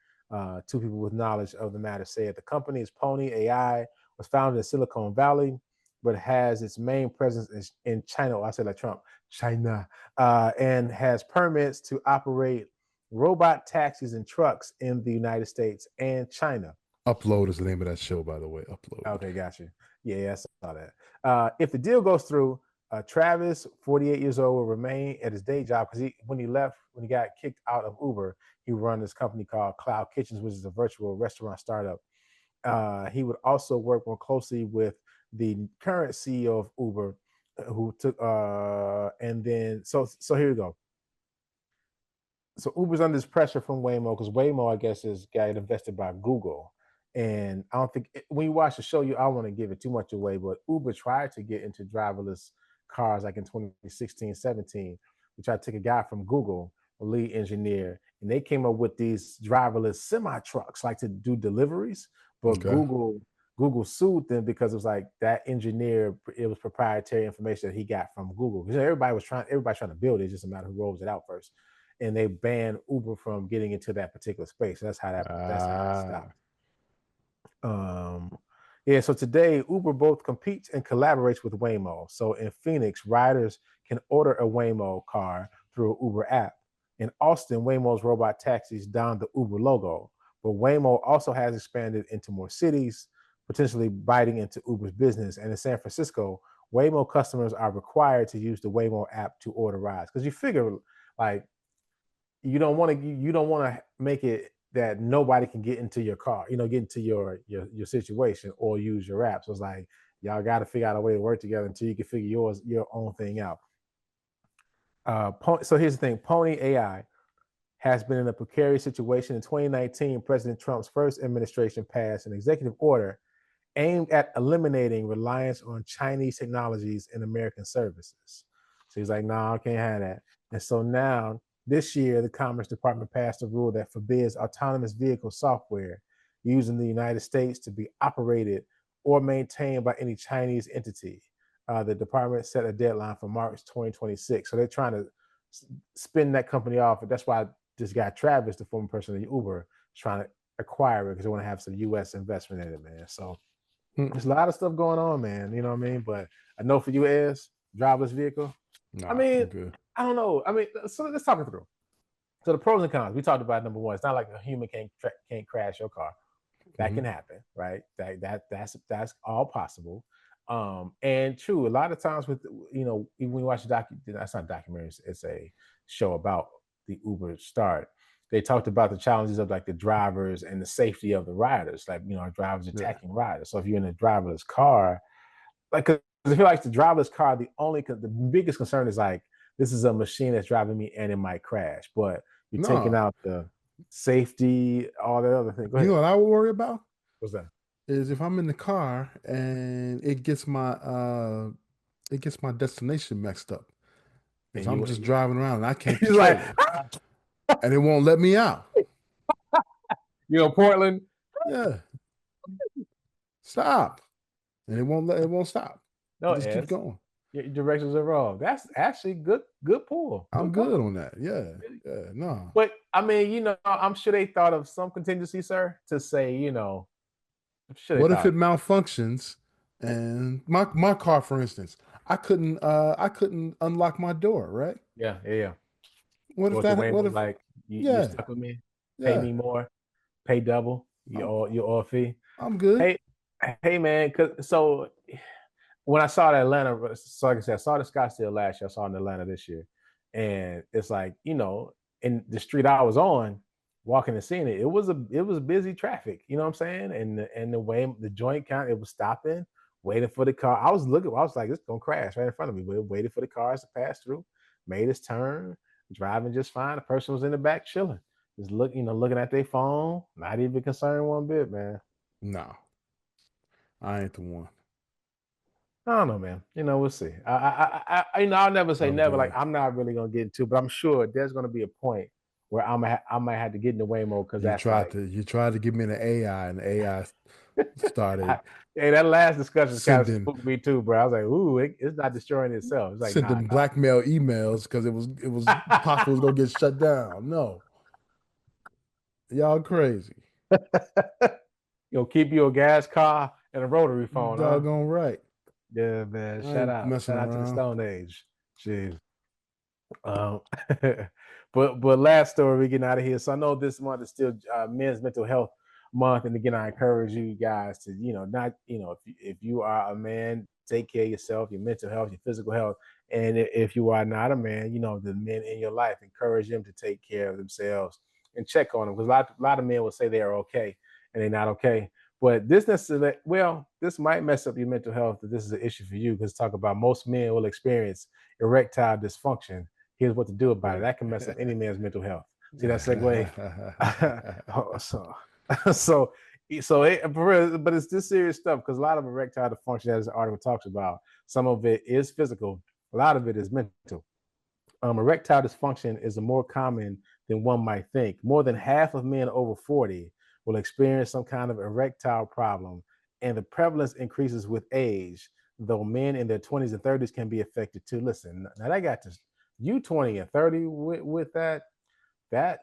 Two people with knowledge of the matter said the company is Pony AI, was founded in Silicon Valley, but has its main presence in China. I said like Trump, China, and has permits to operate robot taxis and trucks in the United States and China. Upload is the name of that show, by the way. Upload. Okay, got you. Yeah, I saw that. If the deal goes through, Travis, 48 years old, will remain at his day job because when he got kicked out of Uber, he run this company called Cloud Kitchens, which is a virtual restaurant startup. He would also work more closely with the current CEO of Uber, who took and then so here we go. So Uber's under this pressure from Waymo because Waymo, I guess, is got invested by Google. And I don't think when you watch the show, I don't want to give it too much away, but Uber tried to get into driverless cars like in 2016, 17. We tried to take a guy from Google, a lead engineer, and they came up with these driverless semi trucks, like to do deliveries. But Okay. Google sued them because it was like that engineer, it was proprietary information that he got from Google. Because everybody trying to build it, it's just a matter of who rolls it out first. And they banned Uber from getting into that particular space. So that's how that stopped. Yeah, so today Uber both competes and collaborates with Waymo. So in Phoenix, riders can order a Waymo car through an Uber app. In Austin, Waymo's robot taxis don the Uber logo. But Waymo also has expanded into more cities, potentially biting into Uber's business. And in San Francisco, Waymo customers are required to use the Waymo app to order rides. Because you figure, like, you don't want to make it that nobody can get into your car, get into your situation or use your app. So it's like y'all got to figure out a way to work together until you can figure your own thing out. So here's the thing: Pony AI has been in a precarious situation. In 2019, President Trump's first administration passed an executive order aimed at eliminating reliance on Chinese technologies in American services. So he's like, no, I can't have that. And so now, this year, the Commerce Department passed a rule that forbids autonomous vehicle software used in the United States to be operated or maintained by any Chinese entity. The department set a deadline for March 2026. So they're trying to spin that company off. And that's why this guy, Travis, the former person of Uber, is trying to acquire it because they want to have some U.S. investment in it, man. So there's a lot of stuff going on, man. You know what I mean? But I know for you, driverless vehicle. Nah, I mean, I'm good. I don't know. I mean, so let's talk it through. So the pros and cons. We talked about number one. It's not like a human can't crash your car. That Mhm. can happen, right? That's all possible. And true, a lot of times with even when you watch that's not a documentary, it's a show about the Uber start. They talked about the challenges of like the drivers and the safety of the riders, like drivers Yeah. attacking riders. So if you're in a driverless car, like, 'cause I feel like the driverless car, the biggest concern is like this is a machine that's driving me and it might crash, but you're taking No, out the safety, all the other things. Go you know ahead. what I would worry about What's that? is if I'm in the car and it gets my destination messed up. If And I'm you, just driving around and I can't he's like, control it and it won't let me out. Portland. Yeah. Stop. And it won't stop. It No, just keeps S. going. Your directions are wrong. That's actually good pull. I'm Good good call. on that. Yeah. Yeah. No. But I mean, I'm sure they thought of some contingency, sir, to say, I'm sure they What if thought, it malfunctions and my car, for instance, I couldn't unlock my door, right? yeah. What if Or the that Wayne what was if like, you yeah, stuck with me, pay yeah. me more, pay double, I'm your oil fee. I'm good. Hey, hey man, so when I saw the Atlanta, so like I said, I saw the Scottsdale last year, I saw it in Atlanta this year. And it's like, in the street I was on, walking and seeing it, it was busy traffic, you know what I'm saying? And the way the joint count, it was stopping, waiting for the car. I was like, it's gonna crash right in front of me, but it waited for the cars to pass through, made its turn, driving just fine. The person was in the back chilling, just looking at their phone, not even concerned one bit, man. No, I ain't the one. I don't know, man. We'll see. I'll never say I'm never. Like good. I'm not really gonna get into, but I'm sure there's gonna be a point where I might have to get in the way mode because that's like, You tried to give me the AI and the AI started hey, that last discussion kind of sending spooked me too, bro. I was like, ooh, it's not destroying itself. It's like, nah, sending blackmail emails because it was possible it was gonna get shut down. No, y'all crazy. keep you a gas car and a rotary You phone, huh? doggone right. Yeah, man. I ain't messing Shout out to the around. Stone Age. Jeez. Um, but last story, we getting out of here. So I know this month is still Men's Mental Health Month, and again, I encourage you guys to, not, if you are a man, take care of yourself, your mental health, your physical health, and if you are not a man, the men in your life, encourage them to take care of themselves and check on them, because a lot of men will say they are okay and they're not okay. But this might mess up your mental health if this is an issue for you, because talk about most men will experience erectile dysfunction. Here's what to do about it. That can mess up any man's mental health. See that segue? so, so, for real, but it's this serious stuff, because a lot of erectile dysfunction, as the article talks about, some of it is physical, a lot of it is mental. Erectile dysfunction is more common than one might think. More than half of men over 40 will experience some kind of erectile problem, and the prevalence increases with age, though men in their 20s and 30s can be affected too. Listen, now I got this. You 20 and 30 with that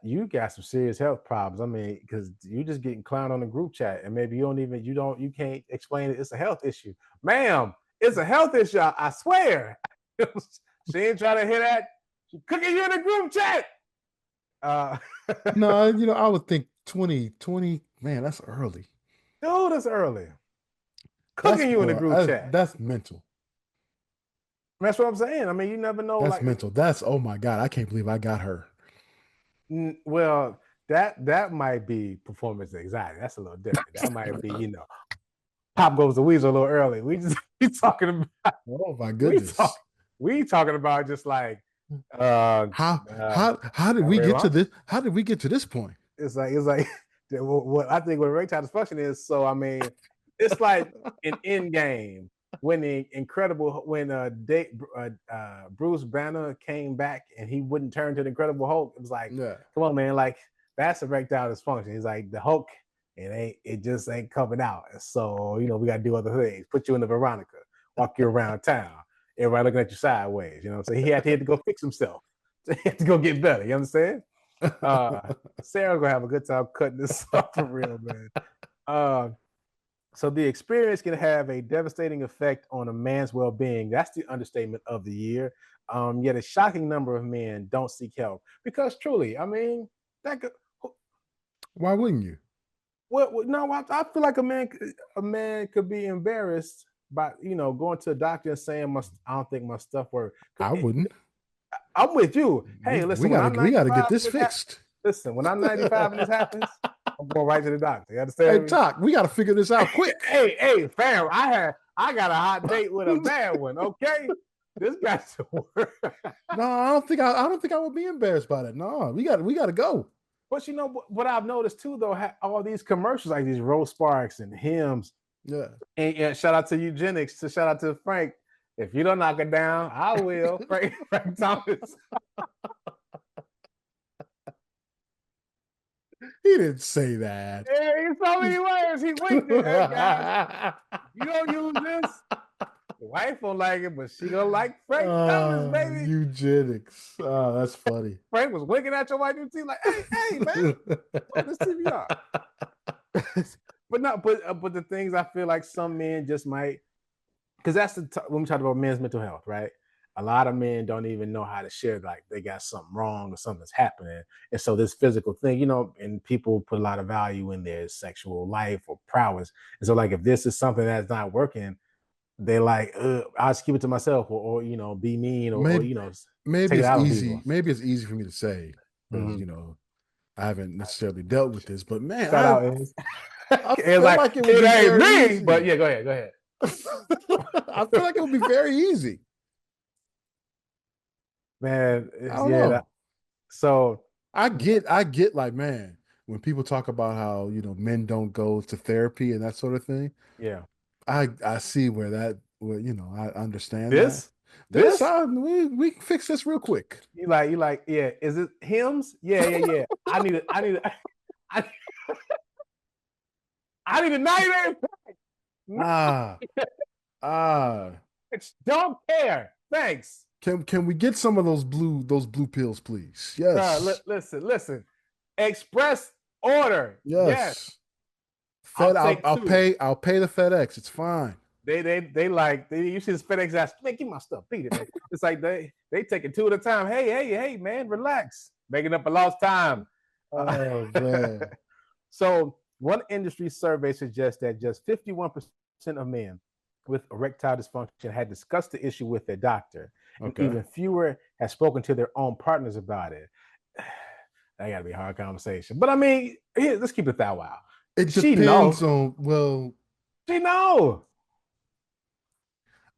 you got some serious health problems. I mean, because you just getting clowned on the group chat, and maybe you can't explain it. It's a health issue, ma'am. It's a health issue. I swear. She ain't trying to hear that. She cooking you in the group chat. Uh, No, I would think 2020, man, that's early. dude, it's early. Cooking you in the group chat. That's mental. That's what I'm saying. I mean, you never know. That's Like, mental. That's oh my God, I can't believe I got her. well, that might be performance anxiety. That's a little different. That might be, pop goes the weasel a little early. We talking about Oh my we goodness. talk we talking about just like uh How did we Ray get to Ron? this? How did we get to this point? It's like what I think what erectile dysfunction is. So I mean, it's like an end game when Bruce Banner came back and he wouldn't turn to the Incredible Hulk. It was like, Yeah. come on, man, like that's erectile dysfunction. He's like the Hulk, it just ain't coming out. So we got to do other things. Put you in the Veronica, walk you around town. Everybody looking at you sideways. So he had to go fix himself. He had to go get better. You understand? Sarah's gonna have a good time cutting this up for real, man. So the experience can have a devastating effect on a man's well-being. That's the understatement of the year. Yet a shocking number of men don't seek help because truly, I mean, that could, Why wouldn't you? no, I feel like a man could be embarrassed by going to a doctor and saying I don't think my stuff works. I wouldn't. I'm with you. Hey, We listen, when I'm gotta 95, get this fixed. listen, when I'm 95 and this happens, I'm going right to the doctor. You Hey, understand me? Doc, we gotta figure this out quick. Hey, fam, I got a hot date with a bad one. Okay, this got to work. No, I don't think I would be embarrassed by that. No, we gotta go. But what I've noticed too, though, all these commercials like these Rose Sparks and Hims, Yeah. and shout out to Eugenics, shout out to Frank. If you don't knock it down, I will. Frank Thomas. He didn't say that. Yeah, in so many ways, he winked it. Hey guys, you don't use this. The wife won't like it, but she gonna like Frank Thomas, baby. Eugenics. Oh, that's funny. Frank was winking at your wife, you see, like, hey, man, this TVR. but the things I feel like some men just might, because that's when we talk about men's mental health, right? A lot of men don't even know how to share, like they got something wrong or something's happening. And so this physical thing, and people put a lot of value in their sexual life or prowess. And so like, if this is something that's not working, they like, I'll just keep it to myself or be mean or maybe take it out on easy. people. Maybe it's easy for me to say because I haven't necessarily dealt with this, but man, I feel like it would be very easy. But yeah, go ahead. I feel like it would be very easy. Man, I don't know. So I get like, man, when people talk about how, men don't go to therapy and that sort of thing. Yeah. I see where I understand this. We can fix this real quick. You like, yeah. Is it Hims? Yeah. I need a 90-day don't care. Thanks. Can we get some of those blue pills, please? Yes. Listen. Express order. Yes. I'll pay the FedEx. It's fine. They you see this FedEx ass, man, give my stuff, beat it, man. It's like they take it two at a time. Hey, man, relax. Making up a lost time. Oh man. So one industry survey suggests that just 51% of men with erectile dysfunction had discussed the issue with their doctor. And even fewer have spoken to their own partners about it. That gotta be a hard conversation. But I mean, let's keep it that way. It depends on, she know.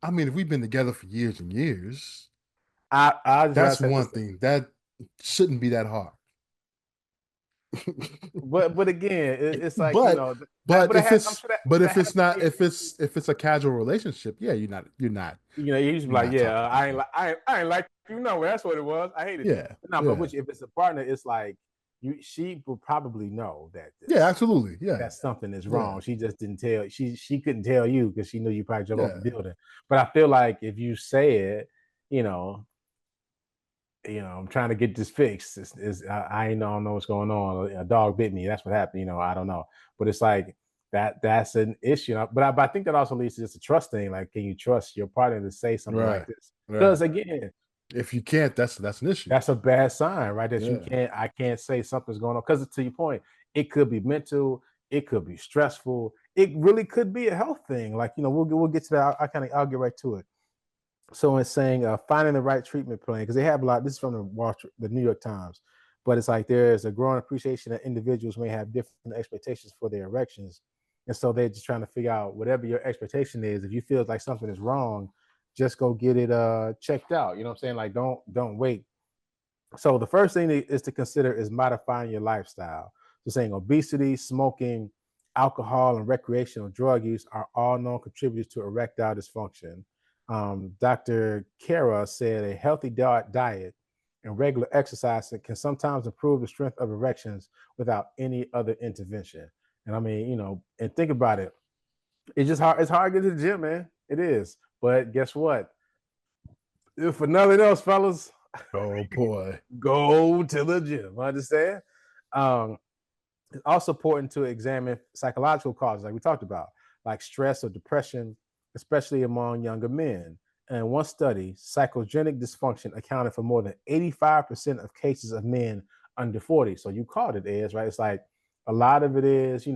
I mean, if we've been together for years and years, that's one thing. That shouldn't be that hard. but again, it's like, if it's a casual relationship, yeah, you're not. You just be like, yeah, I ain't like you know. That's what it was. I hated it. But if it's a partner, it's like she will probably know that. Absolutely, yeah, that something is wrong. She just didn't tell. She couldn't tell you because she knew you probably jumped off the building. But I feel like if you say it, I'm trying to get this fixed. I don't know what's going on. A dog bit me. That's what happened. I don't know. But it's like that's an issue. But I think that also leads to just a trust thing. Like, can you trust your partner to say something like this? Because again, if you can't, that's an issue. That's a bad sign, right? That you can't. I can't say something's going on because, to your point, it could be mental. It could be stressful. It really could be a health thing. Like, we'll get to that. I'll get right to it. So it's saying finding the right treatment plan, because they have a lot. This is from the New York Times, but it's like there's a growing appreciation that individuals may have different expectations for their erections, and so they're just trying to figure out whatever your expectation is. If you feel like something is wrong, just go get it checked out. You know what I'm saying? Like, don't wait. So the first thing is to consider is modifying your lifestyle. So saying obesity, smoking, alcohol, and recreational drug use are all known contributors to erectile dysfunction. Dr. Kara said a healthy diet and regular exercise can sometimes improve the strength of erections without any other intervention. And I mean, and think about it. It's just hard. It's hard to get to the gym, man. It is. But guess what? If for nothing else, fellas, oh boy, go to the gym. Understand? It's also important to examine psychological causes, like we talked about. like stress or depression, especially among younger men. And one study, psychogenic dysfunction accounted for more than 85% of cases of men under 40. So you called it, Ez, right? It's like a lot of it is,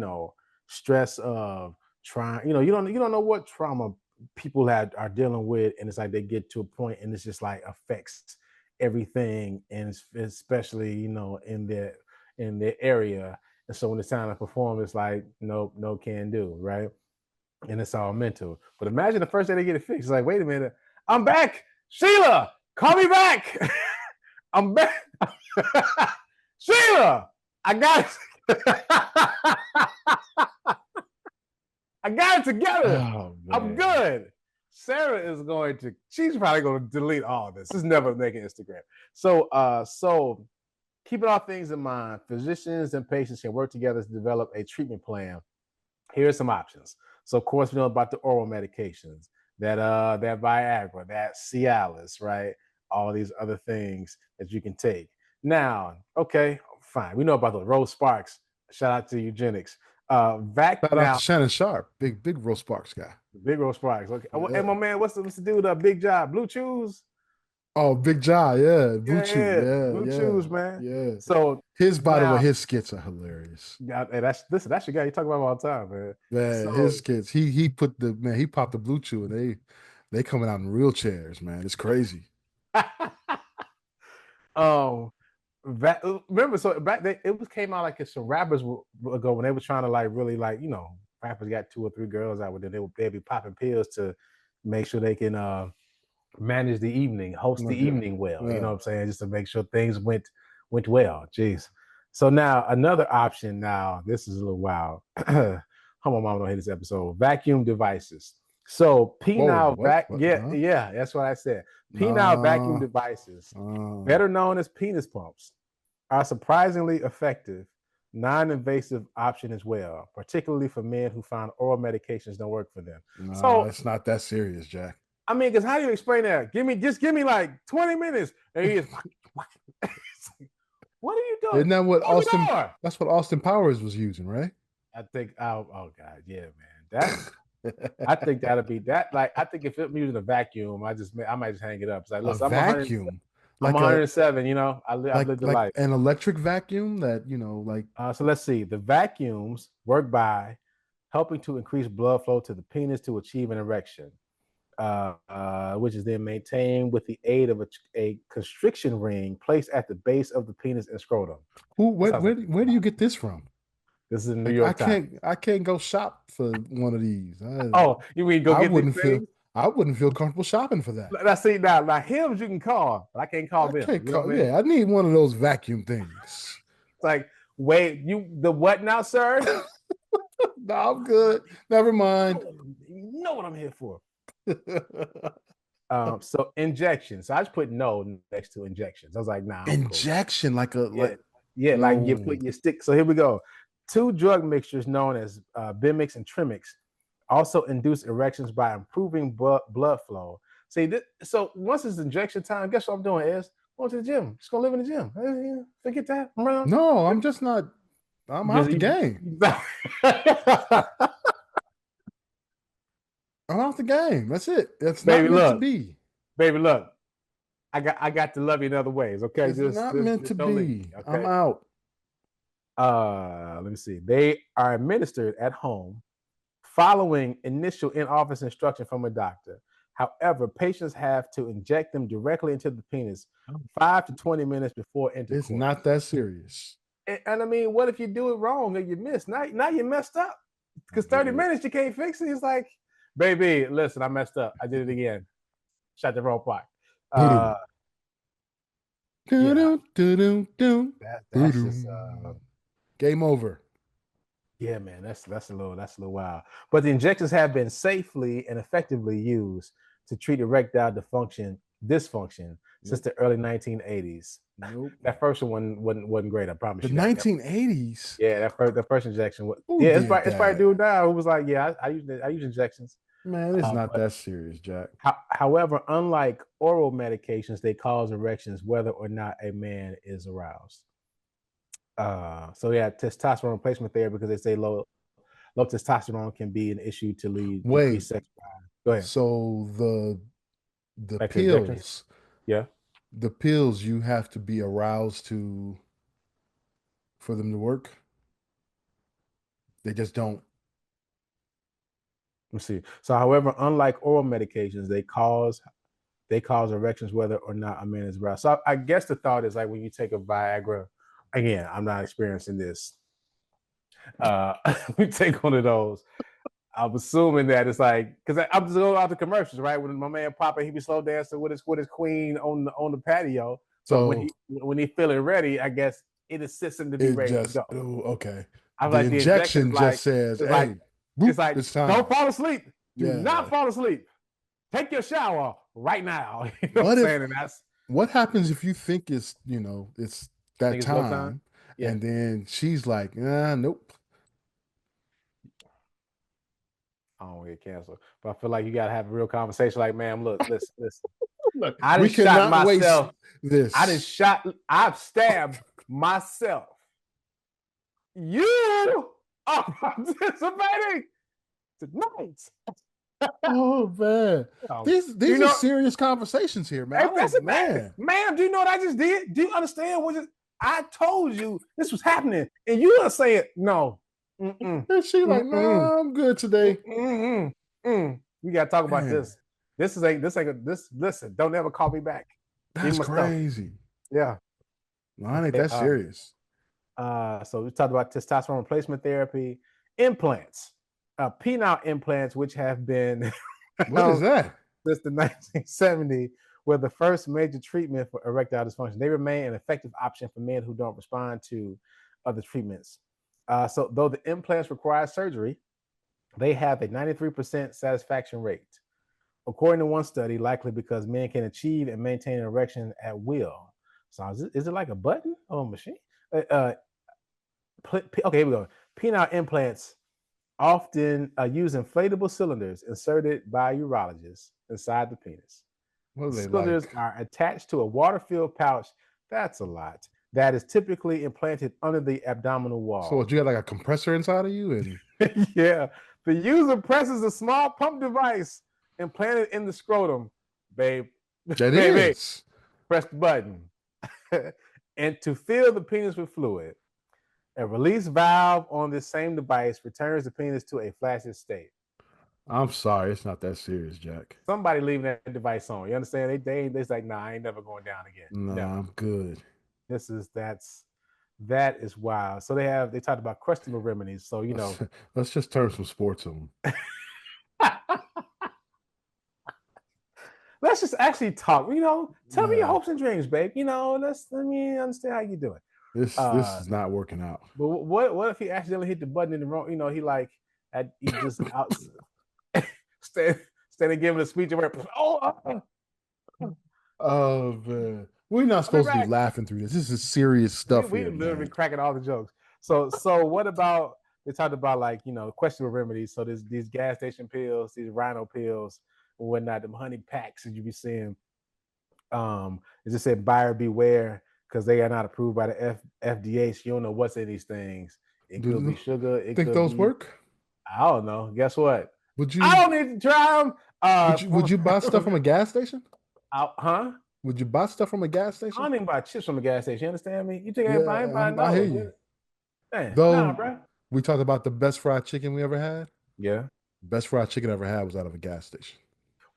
stress of trying, you don't know what trauma people are dealing with, and it's like they get to a point and it's just like affects everything, and especially in their area. And so when it's time to perform, it's like nope, no can do, right? And it's all mental. But imagine the first day they get it fixed. It's like, wait a minute, I'm back, Sheila, call me back. I'm back. Sheila, I got it. I got it together. Oh, I'm man. good. Sarah is she's probably going to delete all this. This is never making Instagram. So keeping all things in mind, physicians and patients can work together to develop a treatment plan. Here are some options. So of course, we know about the oral medications, that Viagra, that Cialis, right? All these other things that you can take. Now, okay, fine. We know about the Rose Sparks. Shout out to eugenics. Shout out to Shannon Sharp, big Rose Sparks guy. Big Rose Sparks. Okay. Yeah. Hey, my man, what's the dude? Big Job, Blue Chews. Oh, Big Job, yeah, Blue Chew, yeah, Blue Chews, man. yeah. So by the way, his skits are hilarious. Hey, that's your guy. You talk about him all the time, man. Man, his skits. He popped the Blue Chew, and they coming out in wheelchairs, man. It's crazy. Remember, so back then it came out like some rappers ago when they were trying to like really like rappers got 2 or 3 girls out with them. They'd be popping pills to make sure they can manage the evening, host the evening well. Yeah. You know what I'm saying? Just to make sure things went well. Jeez. So now another option. Now this is a little wild. Hope my mom don't hate this episode. Vacuum devices. So penile yeah, that's what I said. Penile vacuum devices, better known as penis pumps, are surprisingly effective, non-invasive option as well, particularly for men who find oral medications don't work for them. No, so it's not that serious, Jack. I mean, because how do you explain that? Give me like 20 minutes. And he is, what are you doing? Isn't that what Austin? That's what Austin Powers was using, right? I think. Oh God, yeah, man. That's. I think that'll be that. Like, I think if I'm using a vacuum, I might just hang it up. It's like, listen, I'm vacuum. I'm 107. I lived the life. An electric vacuum that like. So let's see. The vacuums work by helping to increase blood flow to the penis to achieve an erection, which is then maintained with the aid of a constriction ring placed at the base of the penis and scrotum. Where do you get this from? This is in New York Times. I can't go shop for one of these. You mean go get these things? I wouldn't feel comfortable shopping for that. Let's see now hymns you can call, but I can't call them. I need one of those vacuum things. It's like, wait, the what now, sir? No, I'm good. Never mind. You know what I'm here for. So injections. So I just put no next to injections. I was like, nah. Injection, cool. like you put your stick. So here we go. 2 drug mixtures known as Bimix and Trimix also induce erections by improving blood flow. See, so once it's injection time, guess what I'm doing is going to the gym. Just gonna live in the gym. Forget that. No, I'm just not. I'm out the game. I'm out the game. That's it. It's not meant to be. Baby, look. I got to love you in other ways. Okay, it's not meant to be. Okay? I'm out. Let me see. They are administered at home following initial in-office instruction from a doctor. However, patients have to inject them directly into the penis 5 to 20 minutes before intercourse. It's not that serious. And I mean, what if you do it wrong and you miss? Now you messed up. Because 30 minutes you can't fix it. It's like, baby, listen, I messed up. I did it again. Shot the wrong part. That's just game over. Yeah, man, that's a little wild. But the injections have been safely and effectively used to treat erectile dysfunction since the early 1980s. Nope. That first one wasn't great. I promise you. The 1980s. Yeah, the first injection. It's probably a dude now who was like, yeah, I use injections. Man, it's not that serious, Jack. However, unlike oral medications, they cause erections whether or not a man is aroused. So yeah, testosterone replacement therapy, because they say low low testosterone can be an issue to lead Wait, decreased sex drive. Go ahead. so the Back to injections. pills, Yeah. you have to be aroused to for them to work. They just don't. Let's see. So, however, unlike oral medications, they cause erections whether or not a man is aroused. So, I guess the thought is like when you take a Viagra. Again, I'm not experiencing this. We take one of those. I'm assuming that it's like because I'm just going out the commercials, right? When my man Papa, he be slow dancing with his queen on the patio. But So when he feeling ready, I guess it assists him to be it ready to just, go. oh, okay. I was The like the injection injection is just says, it's like hey, boop, it's time. don't fall asleep. Do not Yeah. fall asleep. Take your shower right now. You know what What I'm if, saying? And that's what happens if you think it's, it's that think it's go time. time, Yeah. and then she's like, nope. I don't want to get canceled, but I feel like you gotta have a real conversation. Like, man, look, listen. Look, I we done shot cannot waste myself. this. I've stabbed myself. You are participating tonight. Oh man, these you are know, serious conversations here, man. that's Man, ma'am, do you know what I just did? Do you understand what I told you this was happening? And you are saying no. Mm-mm, and she like, mm-mm, nah, I'm good today. We gotta talk about Man, this. Listen, don't ever call me back. Give that's me my stuff. crazy. Yeah. Mine ain't Okay, that serious. So we talked about testosterone replacement therapy, implants, penile implants, which have been What is that? since the 1970s, were the first major treatment for erectile dysfunction. They remain an effective option for men who don't respond to other treatments. So though the implants require surgery, they have a 93% satisfaction rate. According to one study, likely because men can achieve and maintain an erection at will. So is it like a button on a machine? Okay, here we go. Penile implants often use inflatable cylinders inserted by urologists inside the penis. What are The they cylinders like? are attached to a water-filled pouch. That's a lot. That is typically implanted under the abdominal So wall. what, you got like a compressor inside of you? And Yeah. The user presses a small pump device implanted in the scrotum. Babe, that baby, is. press the button. And to fill the penis with fluid. A release valve on this same device returns the penis to a flaccid state. I'm sorry, it's not that serious, Jack. Somebody leaving that device on. You understand? They're like, nah, I ain't never going down again. No, Never. I'm good. That is wild. So they talked about questionable remedies. So Let's just turn some sports on. let's just actually talk. Tell me your Yeah. hopes and dreams, babe. Let me understand how you doing. This is not working out. But what if he accidentally hit the button in the wrong? He just out standing giving a speech and Oh man, we're not supposed to be laughing through this. This is serious stuff we here, literally man. cracking all the jokes. So what about they talked about questionable remedies? So there's these gas station pills, these rhino pills, and whatnot, them honey packs that you be seeing. It just said buyer beware because they are not approved by the FDA. So you don't know what's in these things. It could be sugar. It Think could those be, work? I don't know. Guess what? Would you? I don't need to try them. Would you buy stuff from a gas station? Huh? Would you buy stuff from a gas I station? don't even buy chips from a gas station. You understand me? You think I ain't buying I hear those? you. Man, Though bro. we talked about the best fried chicken we ever had. Yeah. Best fried chicken I ever had was out of a gas station.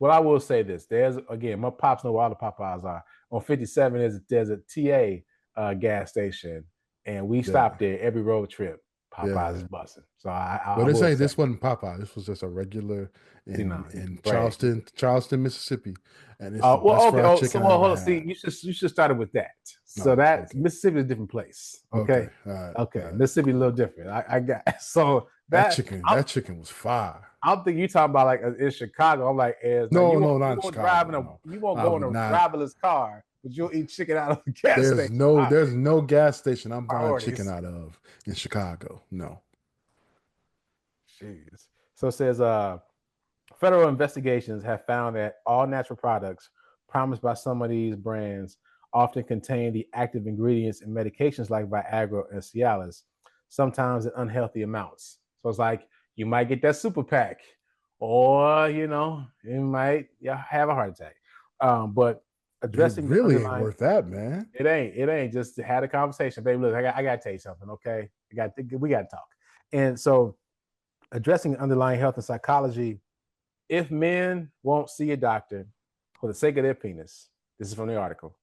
Well, I will say this. There's again, my pops know where all the Popeyes are. On 57, there's a TA gas station, and we stopped there every road trip. Popeyes is busting. So I But will say this wasn't Popeye. This was just a regular in right. Charleston, Mississippi, and it's Well, the best okay. fried chicken I ever hold on. had. See, you should start it with that. So that Mississippi is a different place. Okay. Okay. Mississippi a little different. I got so that chicken was fire. I don't think you talking about like in Chicago. I'm like, not in Chicago. You won't go in a driverless car, but you'll eat chicken out of a gas station. There's no gas station I'm buying chicken out of in Chicago. No. Jeez. So it says federal investigations have found that all natural products promised by some of these brands often contain the active ingredients in medications like Viagra and Cialis, sometimes in unhealthy amounts. So it's like you might get that super pack, or you might have a heart attack. But It addressing the really ain't underlying, worth that, man. it ain't just to have a conversation, baby. Look, I got to tell you something, okay? We got to talk. And so, addressing underlying health and psychology. If men won't see a doctor for the sake of their penis, this is from the article,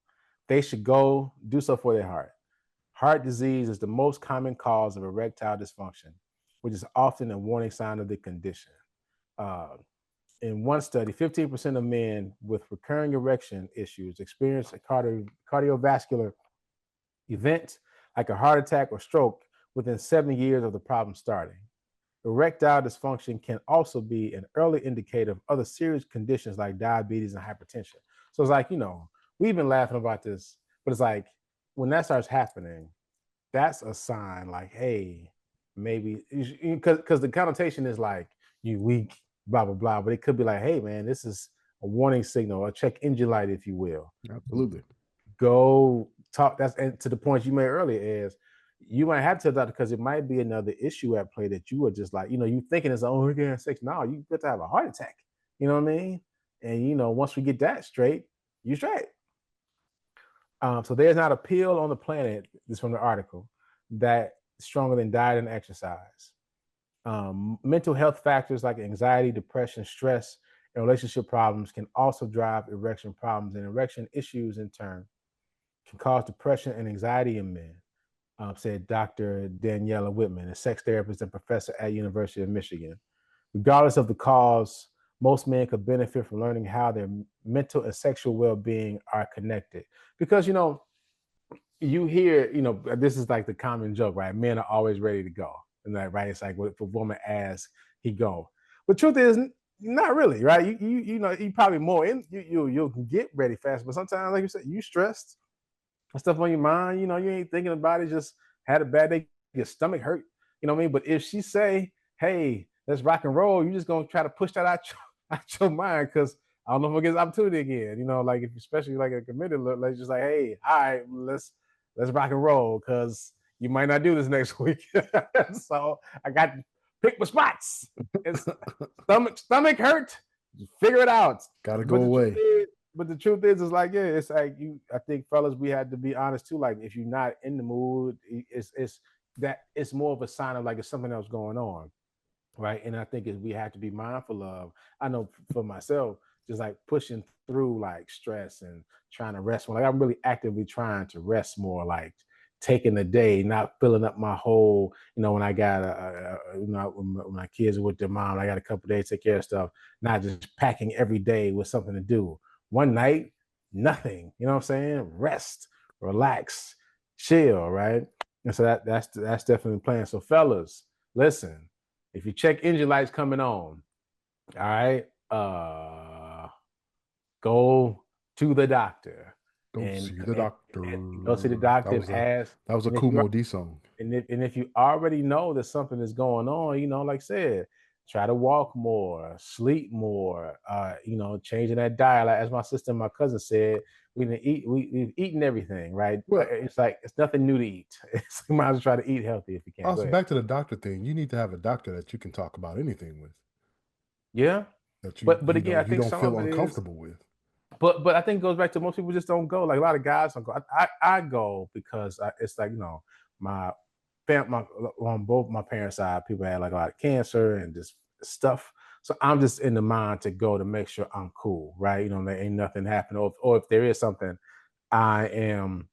they should go do so for their heart. Heart disease is the most common cause of erectile dysfunction, which is often a warning sign of the condition. Uh, in one study, 15% of men with recurring erection issues experience a cardiovascular event like a heart attack or stroke within 7 years of the problem starting. Erectile dysfunction can also be an early indicator of other serious conditions like diabetes and hypertension. So it's like, we've been laughing about this, but it's like when that starts happening, that's a sign like, hey, maybe because the connotation is like you weak, blah, blah, blah. But it could be like, hey, man, this is a warning signal, a check engine light, if you will. Absolutely. Go talk. That's and to the point you made earlier is you might have to tell the doctor because it might be another issue at play that you are just like, you thinking it's oh, you're getting sex. No, you got to have a heart attack. You know what I mean? And once we get that straight, you straight. So there's not a pill on the planet, this is from the article, that is stronger than diet and exercise. Mental health factors like anxiety, depression, stress, and relationship problems can also drive erection problems, and erection issues in turn can cause depression and anxiety in men, said Dr. Daniela Whitman, a sex therapist and professor at University of Michigan. Regardless of the cause, most men could benefit from learning how their mental and sexual well-being are connected. Because, you hear, this is like the common joke, right? Men are always ready to go. And that, right? It's like if a woman asks, he go. But truth is, not really, right? You probably more in you'll get ready fast, but sometimes, like you said, you stressed, stuff on your mind, you ain't thinking about it, just had a bad day, your stomach hurt, you know what I mean? But if she say, hey, let's rock and roll, you're just gonna try to push that out your mind because I don't know if we'll get this opportunity again. Like if especially like a committed look, like just like, hey, all right, let's rock and roll because you might not do this next week. So I got to pick my spots. It's stomach hurt, figure it out. Gotta go away. But the truth is like, yeah, it's like I think fellas, we had to be honest too. Like if you're not in the mood, it's more of a sign of like it's something else going on. Right. And I think we have to be mindful of, I know for myself, just like pushing through like stress and trying to rest more. Like I'm really actively trying to rest more, like taking the day, not filling up my whole, when I got when my kids are with their mom, I got a couple of days to take care of stuff, not just packing every day with something to do. One night, nothing, you know what I'm saying? Rest, relax, chill, right? And so that's definitely the plan. So fellas, listen, if your check engine light's coming on, all right, go to the doctor. Go see the doctor. And go see the doctor and ask. That was a Kool Moe Dee song. And if you already know that something is going on, like I said, try to walk more, sleep more, changing that diet. Like, as my sister and my cousin said, we've eaten everything, right? Well, it's like it's nothing new to eat. It's you might as well try to eat healthy if you can. Also, back to the doctor thing. You need to have a doctor that you can talk about anything with. Yeah. That but again, I think you don't feel uncomfortable with. But I think it goes back to most people just don't go. Like a lot of guys don't go. I go because it's like, on both my parents' side, people had like a lot of cancer and just stuff. So I'm just in the mind to go to make sure I'm cool, right? There ain't nothing happening, or if there is something, I am,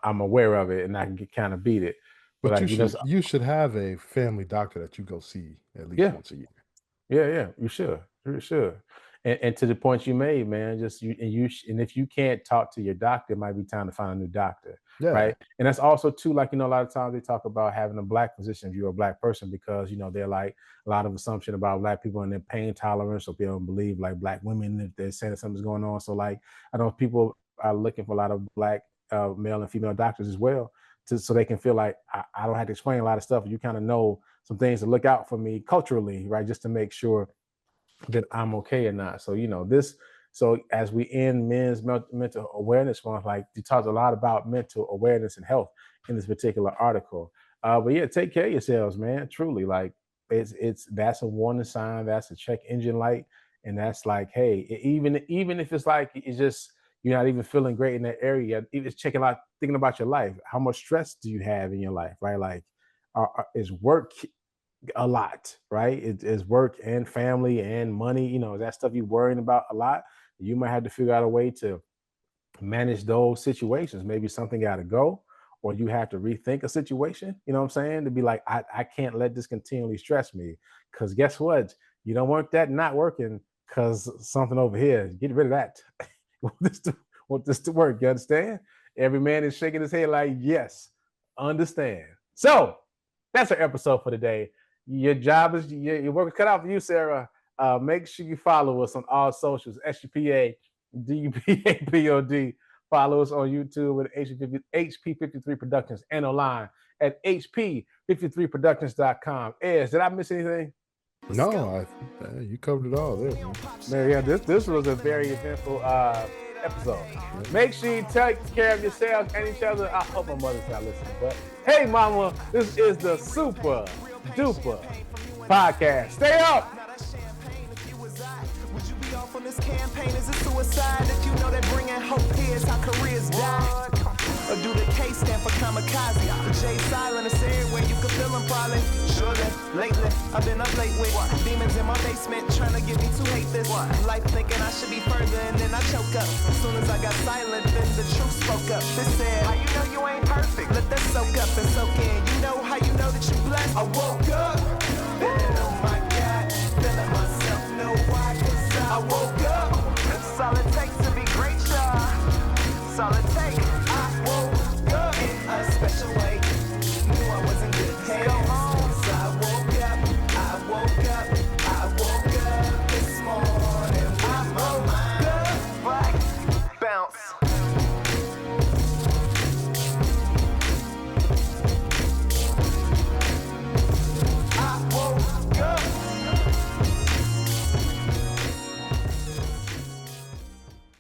I'm aware of it and I can kind of beat it. But like, you should have a family doctor that you go see at least once a year. Yeah, you should. And to the point you made, man, and if you can't talk to your doctor, it might be time to find a new doctor, right? And that's also too, like, a lot of times they talk about having a Black physician if you're a Black person, because they're like a lot of assumption about Black people and their pain tolerance, so people don't believe like Black women if they're saying that something's going on. So like, I know people are looking for a lot of Black male and female doctors as well, so they can feel like I don't have to explain a lot of stuff. You kind of know some things to look out for me culturally, right? Just to make sure that I'm okay or not. So, so as we end Men's Mental Awareness Month, like you talked a lot about mental awareness and health in this particular article. But yeah, take care of yourselves, man. Truly, like that's a warning sign. That's a check engine light, and that's like, hey, even if it's like it's just you're not even feeling great in that area, it's checking out, thinking about your life. How much stress do you have in your life, right? Like, is work a lot, right? It is work and family and money. That stuff you're worrying about a lot. You might have to figure out a way to manage those situations. Maybe something got to go, or you have to rethink a situation. You know what I'm saying? To be like, I can't let this continually stress me, because guess what? You don't want that not working because something over here. Get rid of that. want this to work. You understand? Every man is shaking his head like, yes, understand. So that's our episode for today. Your job is your work is cut out for you, Sarah. Make sure you follow us on all socials. SUPA DUPAPOD. Follow us on YouTube at HP53 Productions and online at HP53productions.com. Did I miss anything? No, you covered it all there, man. Yeah, this was a very eventful episode. Make sure you take care of yourselves and each other. I hope my mother's not listening, but hey, mama, this is the Supa Dupa podcast. Stay up. On this campaign, is it suicide that you know that bringing hope here is how careers die? Or do the K stand for kamikaze? The J silent is everywhere, you can feel them probably. Surely, lately, I've been up late with demons in my basement trying to get me to hate this life, thinking I should be further, and then I choke up. As soon as I got silent, then the truth spoke up. They said, how you know you ain't perfect? Let that soak up and soak in. You know how you know that you blessed? I woke up.